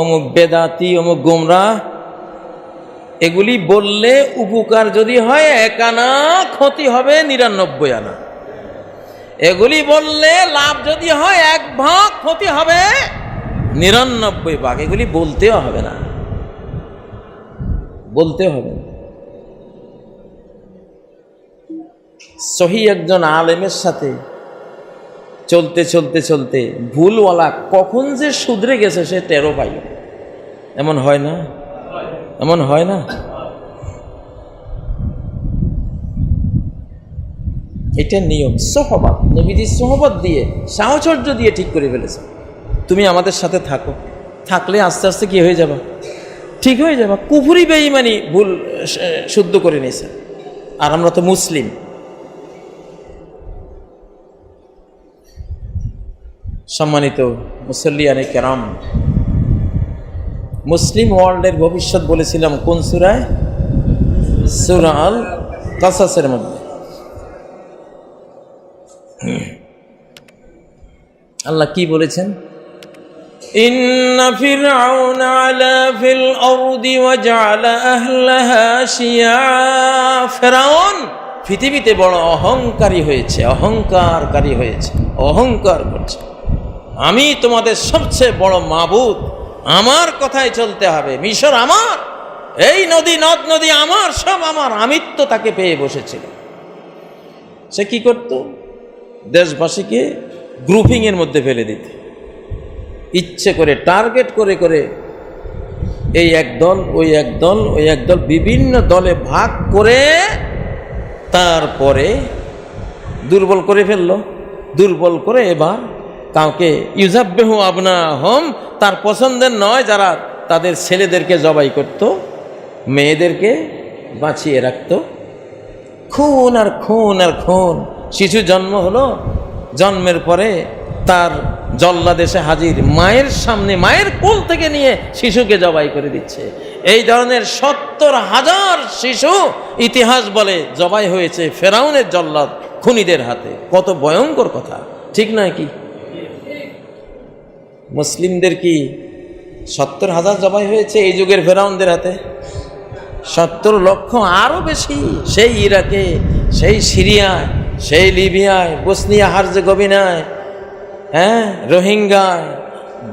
অমুক বেদাতি, অমুক গোমরা। এগুলি বললে উপকার যদি হয় 1 আনা, ক্ষতি হবে 99 আনা। এগুলি বললে লাভ যদি হয় 1 ভাগ, ক্ষতি হবে 99 ভাগ। এগুলি বলতেও হবে না, বলতে হবে না। সহি একজন আলেমের সাথে চলতে চলতে চলতে ভুলওয়ালা কখন যে শুধরে গেছে সে টেরও পাইল। এমন হয় না? এমন হয় না? এটা নিয়ম, সোহবত। নবীজি সোহবত দিয়ে, সাহচর্য দিয়ে ঠিক করে ফেলেছে। তুমি আমাদের সাথে থাকো, থাকলে আস্তে আস্তে কি হয়ে যাবা? ঠিক হয়ে যাবা। কুফরি বেঈমানি ভুল শুদ্ধ করে নিয়েছে, আর আমরা তো মুসলিম। সম্মানিত মুসল্লিয়ানে কেরাম, মুসলিম ওয়ার্ল্ডের ভবিষ্যৎ বলেছিলাম কোন সূরায়? সূরা আল কাসাসের মধ্যে। আল্লাহ কি বলেছেন? ইন্না ফিরআউনা আলা ফিল আরদি ওয়া জাআলা আহলাহা শিয়া। ফিরআউন পৃথিবীতে বড় অহংকারী হয়েছে, অহংকারী হয়েছে, অহংকার করছে। আমি তোমাদের সবচেয়ে বড় মাবুদ, আমার কথায় চলতে হবে, মিশর আমার, এই নদী নদ নদী আমার, সব আমার। আমিত্ব তাকে পেয়ে বসেছিল। সে কি করত? দেশবাসীকে গ্রুপিং এর মধ্যে ফেলে দিত, ইচ্ছে করে টার্গেট করে করে এই এক দল, ওই এক দল, ওই এক দল, বিভিন্ন দলে ভাগ করে তারপরে দুর্বল করে ফেললো। দুর্বল করে এবার কাউকে ইউজাব্বিহু আবনাহুম, তার পছন্দের নয়, যারা তাদের ছেলেদেরকে জবাই করত, মেয়েদেরকে বাঁচিয়ে রাখত। খুন আর খুন আর খুন। শিশু জন্ম হলো, জন্মের পরে তার জল্লাদেশে হাজির, মায়ের সামনে, মায়ের কোল থেকে নিয়ে শিশুকে জবাই করে দিচ্ছে। এই ধরনের 70,000 শিশু ইতিহাস বলে জবাই হয়েছে ফেরাউনের জল্লাদ খুনিদের হাতে। কত ভয়ঙ্কর কথা, ঠিক নয় কি? মুসলিমদের কি 70,000 জবাই হয়েছে এই যুগের ফেরাউনদের হাতে? 70 লক্ষ, আরো বেশি। সেই ইরাকে, সেই সিরিয়ায়, সেই লিবিয়ায়, বসনিয়া হার্জেগোভিনায়, হ্যাঁ, রোহিঙ্গায়,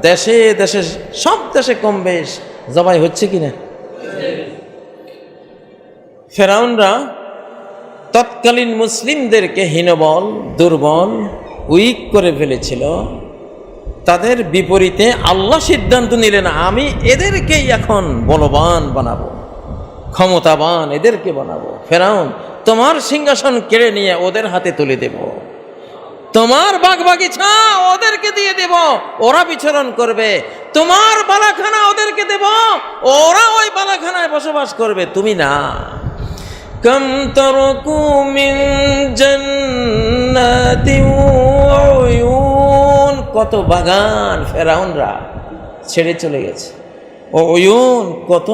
দেশে দেশে, সব দেশে কম বেশ জবাই হচ্ছে কিনা? ফেরাউনরা তৎকালীন মুসলিমদেরকে হীনবল, দুর্বল, উইক করে ফেলেছিল। তাদের বিপরীতে আল্লাহ সিদ্ধান্ত নিলেন, আমি এদেরকেই এখন বলবান বানাবো, ক্ষমতাবান এদেরকে বানাবো। ফেরাউন, তোমার সিংহাসন কেড়ে নিয়ে ওদের হাতে তুলে দেব, তোমার বাগবাগিচা ওদেরকে দিয়ে দেব, ওরা বিচরণ করবে। তোমার বালাখানা ওদেরকে দেব, ওরা ওই বালাখানায় বসবাস করবে, তুমি না। কম তারাকু মিন জান্নাতিন ওয়া উয়ুন, কত বাগান ফেরাউনরা ছেড়ে চলে গেছে। ও উয়ুন, কত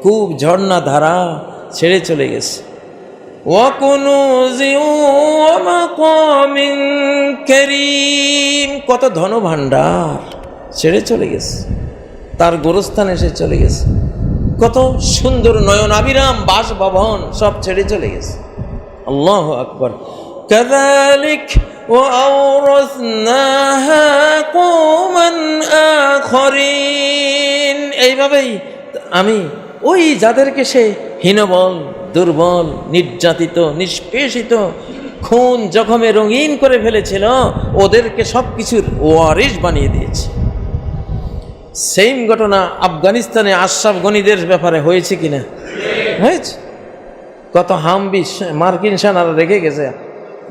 কূপ, ঝর্ণা, ধারা ছেড়ে চলে গেছে। ওয়া কুনুজিন ওয়া মাকামিন কারীম, কত ধনভাণ্ডার ছেড়ে চলে গেছে, তার গোরস্থানে এসে চলে গেছে। কত সুন্দর নয়নাভিরাম বাসভবন সব ছেড়ে চলে গেছে। আল্লাহু আকবার। কাযালিক ওয়া আওরাসনাহা কওমান আখারিন, এইভাবেই আমি ওই যাদেরকে সে হীনবল, দুর্বল, নির্যাতিত, নিষ্পেষিত, খুন জখমে রঙিন করে ফেলেছিল, ওদেরকে সব কিছুর ওয়ারিশ বানিয়ে দিয়েছে। সেম ঘটনা আফগানিস্তানে আশরাফ গনিদের ব্যাপারে হয়েছে কিনা? হয়েছে। কত হামবি মার্কিন সেনারা রেখে গেছে,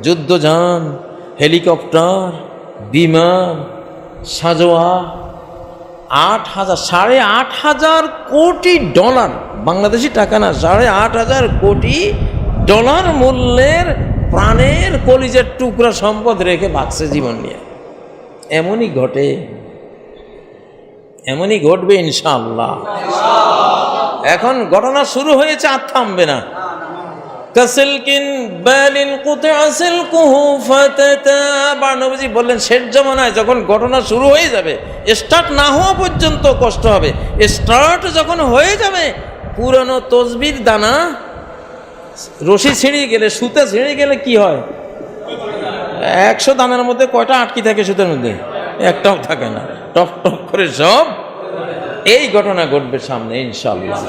যুদ্ধযান, হেলিকপ্টার, বিমান, সাজোয়া, 8,500 কোটি ডলার, বাংলাদেশি টাকা না, 8,500 কোটি ডলার মূল্যের প্রাণের কলিজের টুকরা সম্পদ রেখে ভাগছে জীবন নিয়ে। এমনই ঘটে, এমনই ঘটবে ইনশাআল্লাহ। এখন ঘটনা শুরু হয়েছে, আর থামবে না। কাসিলকিন বালিন কুতিআ সিলকুহু ফাতাতাবা। নবীজি বললেন শেষ জামানায় যখন ঘটনা শুরু হয়ে যাবে, স্টার্ট না হওয়া পর্যন্ত কষ্ট হবে, স্টার্ট যখন হয়ে যাবে, পুরানো তসবির দানা রশি ছিঁড়ে গেলে, সুতে ছিঁড়ে গেলে কি হয়? 100 দানার মধ্যে কয়টা আটকি থাকে সুতের মধ্যে? একটাও থাকে না, টপ টপ করে সব। এই ঘটনা ঘটবে সামনে ইনশাআল্লাহ।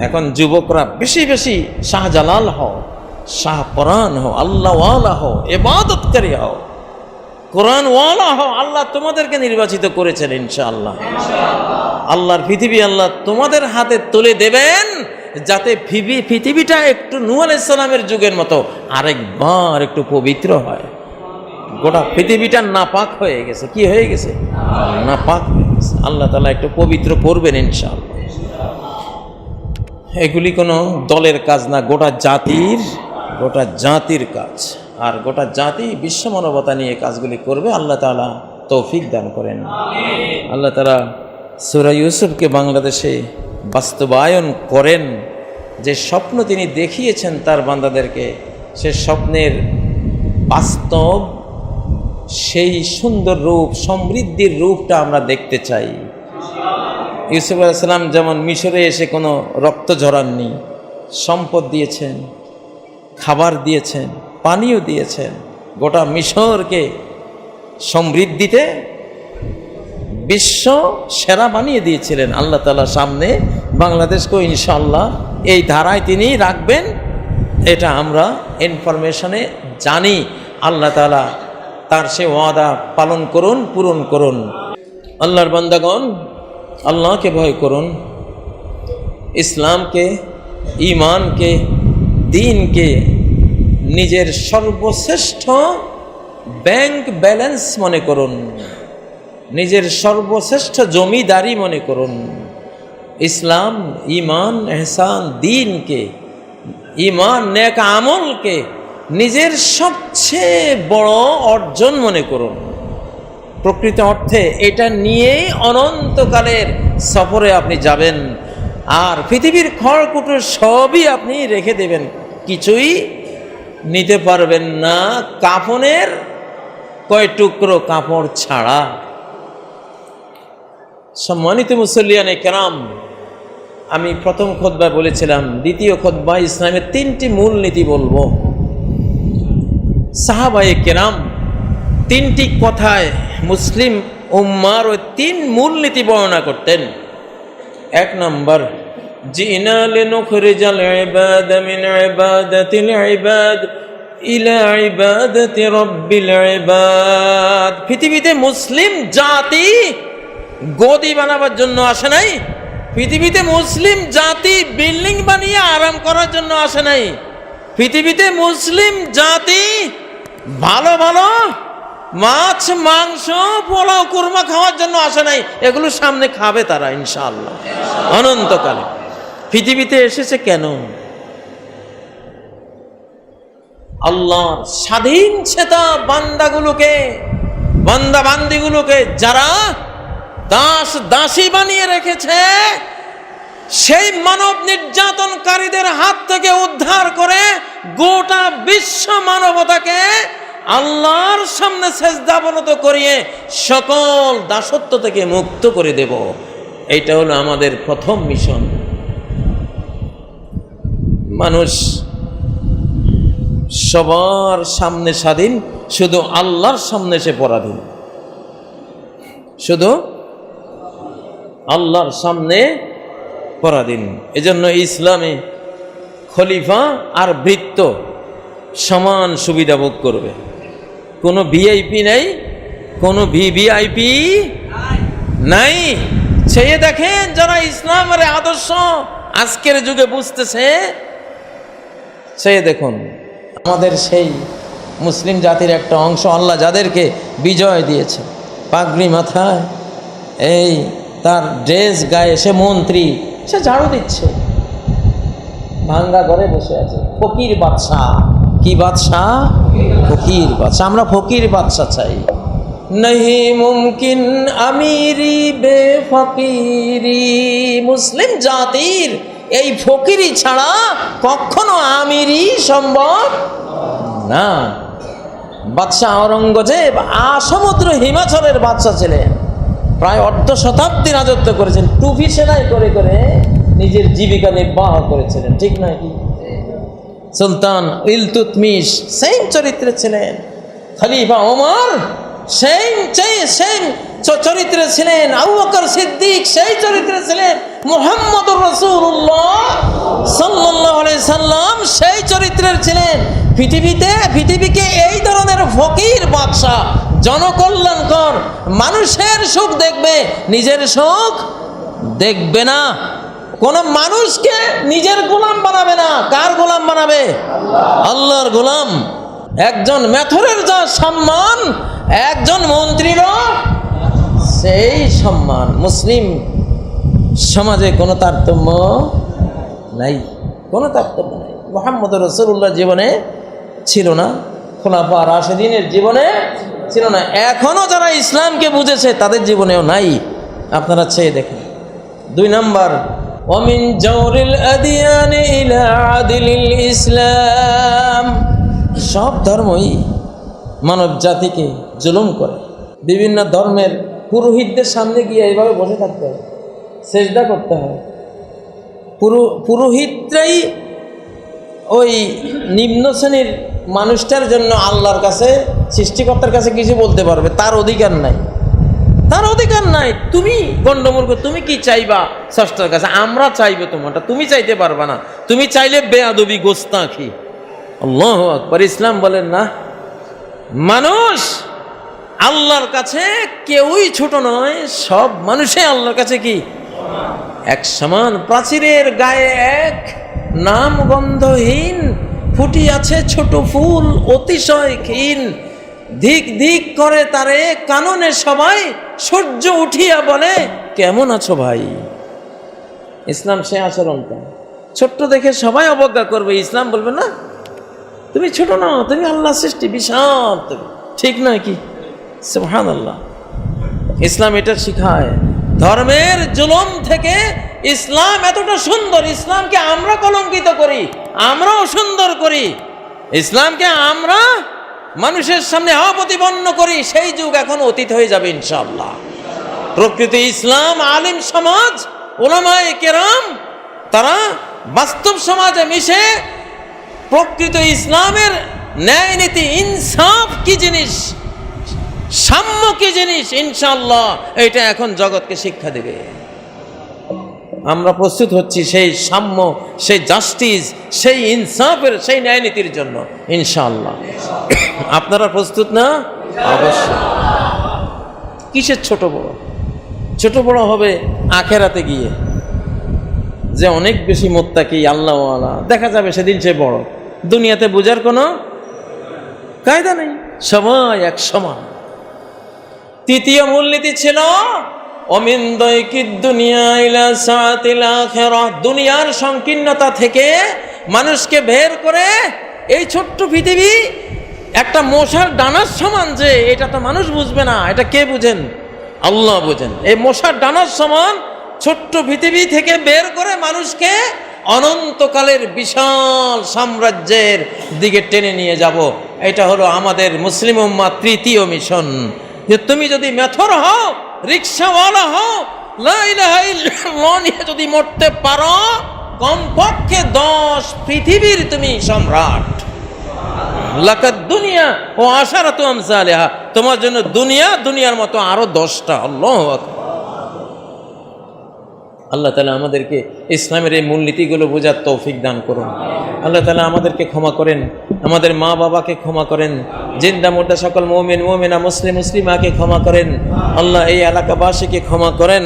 এখন যুবকরা বেশি বেশি শাহজালাল হও, শাহপরান হও, আল্লাহওয়ালা হও, ইবাদতকারী হও, কোরআনওয়ালা হও। আল্লাহ তোমাদেরকে নির্বাচিত করেছেন ইনশাআল্লাহ। আল্লাহর পৃথিবী আল্লাহ তোমাদের হাতে তুলে দেবেন, যাতে পৃথিবীটা একটু নূহ আলাইহিস সালামের যুগের মতো আরেকবার একটু পবিত্র হয়। গোটা পৃথিবীটা নাপাক হয়ে গেছে। কি হয়ে গেছে? নাপাক হয়ে গেছে। আল্লাহ তাআলা একটু পবিত্র করবেন ইনশাআল্লাহ। এগুলি কোনো দলের কাজ না, গোটা জাতির কাজ। আর গোটা জাতি বিশ্ব মানবতা নিয়ে কাজগুলি করবে। আল্লাহ তাআলা তৌফিক দান করেন। আল্লাহ তাআলা সূরা ইউসুফকে বাংলাদেশে বাস্তবায়ন করেন। যে স্বপ্ন তিনি দেখিয়েছেন তার বান্দাদেরকে, সে স্বপ্নের বাস্তব সেই সুন্দর রূপ, সমৃদ্ধির রূপটা আমরা দেখতে চাই। ইউসুফ আলাইহিস সালাম যেমন মিশরে এসে কোনো রক্ত ঝরাননি, সম্পদ দিয়েছেন, খাবার দিয়েছেন, পানিও দিয়েছেন, গোটা মিশরকে সমৃদ্ধিতে বিশ্ব সেরা বানিয়ে দিয়েছিলেন। আল্লাহ তাআলা সামনে বাংলাদেশকেও ইনশাআল্লাহ এই ধারায় তিনি রাখবেন, এটা আমরা ইনফরমেশনে জানি। আল্লাহ তাআলা তার সে ওয়াদা পালন করুন, পূরণ করুন। আল্লাহর বান্দাগণ, আল্লাহকে ভয় করুন, ইসলামকে, ঈমানকে, দ্বীনকে নিজের সর্বশ্রেষ্ঠ ব্যাংক ব্যালেন্স মনে করুন, নিজের সর্বশ্রেষ্ঠ জমিদারি মনে করুন। ইসলাম, ঈমান, ইহসান, দ্বীনকে, ঈমান, নেক আমলকে নিজের সবচেয়ে বড় অর্জন মনে করুন। প্রকৃত অর্থে এটা নিয়েই অনন্তকালের সফরে আপনি যাবেন। আর পৃথিবীর খড়কুটো সবই আপনি রেখে দেবেন, কিছুই নিতে পারবেন না, কাফনের কয় টুকরো কাপড় ছাড়া। সম্মানিত মুসল্লিয়ানে কেরাম, আমি প্রথম খুতবায় বলেছিলাম, দ্বিতীয় খুতবায় ইসলামের 3টি মূলনীতি বলবো। সাহাবায়ে কেরাম 3টি কথায় মুসলিম উম্মার ওই 3 মূলনীতি বর্ণনা করতেন। 1 নম্বর, জিনা লিনুখরিজাল ইবাদ মিন ইবাদাতিল ইবাদ ইলা ইবাদাতি রাব্বিল ইবাদ। পৃথিবীতে মুসলিম জাতি গদি বানাবার জন্য আসে নাই, পৃথিবীতে মুসলিম জাতি বিল্ডিং বানিয়ে আরাম করার জন্য আসে নাই, পৃথিবীতে মুসলিম জাতি ভালো ভালো মাছ, মাংস, পোলাও, কুরমা খাওয়ার জন্য আসে নাই। এগুলো সামনে খাবে তারা ইনশাআল্লাহ অনন্তকালে। পৃথিবীতে এসেছে কেন? আল্লাহর স্বাধীন চেতা বান্দাবান্দিগুলোকে যারা দাস দাসী বানিয়ে রেখেছে, সেই মানব নির্যাতনকারীদের হাত থেকে উদ্ধার করে গোটা বিশ্ব মানবতাকে আল্লাহর সামনে সেজদাবনত করিয়ে সকল দাসত্ব থেকে মুক্ত করে দেব। এইটা হলো আমাদের প্রথম মিশন। মানুষ সবার সামনে স্বাধীন, শুধু আল্লাহর সামনে সে পরাধীন, শুধু আল্লাহর সামনে পরাধীন। এজন্য ইসলামে খলিফা আর ভৃত্য সমান সুবিধা ভোগ করবে। কোনো ভিআইপি নাই, কোনো ভিভিআইপি নাই। চেয়ে দেখেন যারা ইসলামের আদর্শ আজকের যুগে বুঝতেছে, চেয়ে দেখুন আমাদের সেই মুসলিম জাতির একটা অংশ আল্লাহ যাদেরকে বিজয় দিয়েছে, পাগড়ি মাথায়, এই তার ড্রেস গায়ে, সে মন্ত্রী, সে ঝাড়ু দিচ্ছে, ভাঙ্গা ঘরে বসে আছে, ফকির বাদশাহ। কি বাদশাহ? ফকির বাদশাহ। আমরা ফকির বাদশাহ চাই। নহি মুমকিন আমিরি বে ফকিরি। মুসলিম জাতির এই ফকিরি ছাড়া কখনো আমিরই সম্ভব না। বাদশাহ আওরঙ্গজেব সমুদ্র হিমাচলের বাদশাহ ছিলেন, প্রায় অর্ধ শতাব্দী রাজত্ব করেছেন, টুপি সেলাই করে করে নিজের জীবিকা নির্বাহ করেছিলেন, ঠিক নয় কি? সুলতান ইলতুৎমিশ সেম চরিত্রে ছিলেন, খলিফা ওমর সেম চরিত্রে ছিলেন, আবু বকর সিদ্দিক সেই চরিত্রে ছিলেন, মুহাম্মদুর রাসূলুল্লাহ সাল্লাল্লাহু আলাইহি সাল্লাম সেই চরিত্রের ছিলেন। পৃথিবীকে এই ধরনের ফকির বাদশা, জনকল্যাণকর, মানুষের সুখ দেখবে, নিজের সুখ দেখবে না। কোন মানুষকে নিজের গোলাম বানাবে না। কার গোলাম বানাবে? আল্লাহর গোলাম। একজন মেথরের যা সম্মান, একজন মন্ত্রীরও সেই সম্মান। মুসলিম সমাজে কোনো তারতম্য নাই, কোনো তারতম্য নাই। মুহাম্মদ রাসূলুল্লাহ জীবনে ছিল না, খোলাফা রাশেদিনের জীবনে ছিল না, এখনো যারা ইসলামকে বুঝেছে তাদের জীবনেও নাই। আপনারা চেয়ে দেখেন। 2 নম্বর, ওমিন জাওরিল আদিয়ানি ইলা আদিলিল ইসলাম। সব ধর্মই মানব জাতিকে জুলুম করে। বিভিন্ন ধর্মের পুরোহিতদের সামনে গিয়ে এইভাবে বসে থাকতে হয়, সেজদা করতে হয়। পুরোহিতরাই ওই নিম্ন শ্রেণীর মানুষটার জন্য আল্লাহর কাছে, সৃষ্টিকর্তার কাছে কিছু বলতে পারবে, তার অধিকার নাই, তার অধিকার নাই। তুমি গণ্ডমূর্খ, তুমি কি চাইবা স্রষ্টার কাছে? আমরা চাইবো তোমারটা, তুমি চাইতে পারবা না। তুমি চাইলে বেয়াদবি, গোস্তাখি। আল্লাহু আকবার। ইসলাম বলেন না, মানুষ আল্লাহর কাছে কেউই ছোট নয়, সব মানুষই আল্লাহর কাছে কি এক সমান। প্রাচীরের গায়ে এক নাম গন্ধহীন ফুটি আছে ছোট ফুল, অতিশয় ক্ষীণ। ধিক ধিক করে তারে কাননে সবাই, সূর্য উঠিয়া বলে কেমন আছো ভাই। ইসলাম সে আচরণটা, ছোট্ট দেখে সবাই অবজ্ঞা করবে, ইসলাম বলবে না তুমি ছোট না, তুমি আল্লাহ সৃষ্টি, বিশাল তুমি, ঠিক নয় কি? সুবহানাল্লাহ। ইসলাম এটা শিখায়। ধর্মের জুলুম থেকে ইসলাম এতটা সুন্দর। ইসলামকে আমরা কলঙ্কিত করি, আমরাও সুন্দর করি, ইসলামকে আমরা মানুষের সামনে অপ্রতিপন্ন করি, সেই যুগ এখন অতীত হয়ে যাবে ইনশাআল্লাহ। প্রকৃতি ইসলাম, আলিম সমাজ, উলামায়ে কেরাম, তারা বাস্তব সমাজে মিশে প্রকৃত ইসলামের ন্যায় নীতি, ইনসাফ কি জিনিস, সাম্য কি জিনিস, ইনশাআল্লাহ এটা এখন জগৎকে শিক্ষা দেবে। আমরা প্রস্তুত হচ্ছি সেই সাম্য, সেই জাস্টিস, সেই ইনসাফের, সেই ন্যায় নীতির জন্য ইনশাআল্লাহ। আপনারা প্রস্তুত না? অবশ্যই। কিসের ছোট বড়? ছোট বড় হবে আখেরাতে গিয়ে, যে অনেক বেশি মুত্তাকি আল্লাহওয়ালা দেখা যাবে, সেদিন সে বড়। দুনিয়াতে বোঝার কোনো কায়দা নেই, সবাই এক সমান। তৃতীয় মূলনীতি ছিল অমিন দয়কিদ দুনিয়া ইলা সাআতিল আখিরাহ। দুনিয়ার সংকীর্ণতা থেকে মানুষকে বের করে, এই ছোট্ট পৃথিবী একটা মশার ডানার সমান, যে এটা তো মানুষ বুঝবে না, এটা কে বুঝেন? আল্লাহ বুঝেন। এই মশার ডানার সমান ছোট্ট পৃথিবী থেকে বের করে মানুষকে অনন্তকালের বিশাল সাম্রাজ্যের দিকে টেনে নিয়ে যাব। এটা হলো আমাদের মুসলিম উম্মাহ তৃতীয় মিশন। যে তুমি যদি মেথর হও, রিক্সাওয়ালা হও, লা ইলাহা ইল্লাল্লাহ নিয়ে যদি মরতে পারো, কমপক্ষে 10 পৃথিবীর তুমি সম্রাট। লাকাদ দুনিয়া ও আশারাতু আমসালিহা, তোমার জন্য দুনিয়া, দুনিয়ার মতো আরো 10টা। আল্লাহু আকবার। আল্লাহ তাআলা আমাদেরকে ইসলামের এই মূলনীতিগুলো বোঝার তৌফিক দান করুন। আল্লাহ তাআলা আমাদেরকে ক্ষমা করেন, আমাদের মা বাবাকে ক্ষমা করেন, জিন্দা মুর্দা সকল মুমিন মুমিনা, মুসলিম মুসলিমাকে ক্ষমা করেন। আল্লাহ এই এলাকাবাসীকে ক্ষমা করেন।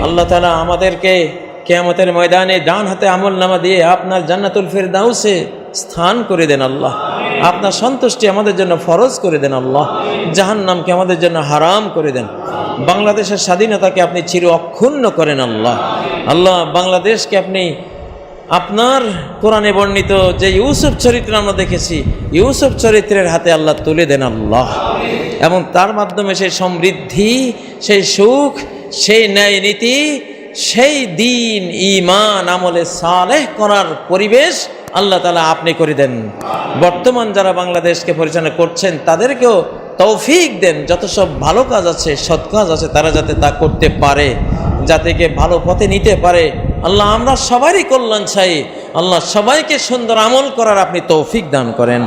আল্লাহ তাআলা আমাদেরকে কিয়ামতের ময়দানে ডান হাতে আমলনামা দিয়ে আপনার জান্নাতুল ফিরদাউসে স্থান করে দেন আল্লাহ। আপনার সন্তুষ্টি আমাদের জন্য ফরজ করে দেন আল্লাহ। জাহান্নামকে আমাদের জন্য হারাম করে দেন। বাংলাদেশের স্বাধীনতাকে আপনি চির অক্ষুণ্ণ করেন আল্লাহ। আল্লাহ বাংলাদেশকে আপনি আপনার কোরআনে বর্ণিত যে ইউসুফ চরিত্র আমরা দেখেছি, ইউসুফ চরিত্রের হাতে আল্লাহ তুলে দেন আল্লাহ, এবং তার মাধ্যমে সেই সমৃদ্ধি, সেই সুখ, সেই ন্যায় নীতি, সেই দিন ঈমান আমলে সালেহ করার পরিবেশ আল্লাহ তাআলা আপনি করে দেন। বর্তমান যারা বাংলাদেশকে পরিচালনা করছেন তাদেরকেও তৌফিক দেন, যত সব ভালো কাজ আছে, সৎ কাজ আছে, তারা যাতে তা করতে পারে, যাতে কে ভালো পথে নিতে পারে। আল্লাহ আমরা সবারই কল্যাণ চাই, আল্লাহ সবাইকে সুন্দর আমল করার আপনি তৌফিক দান করেন।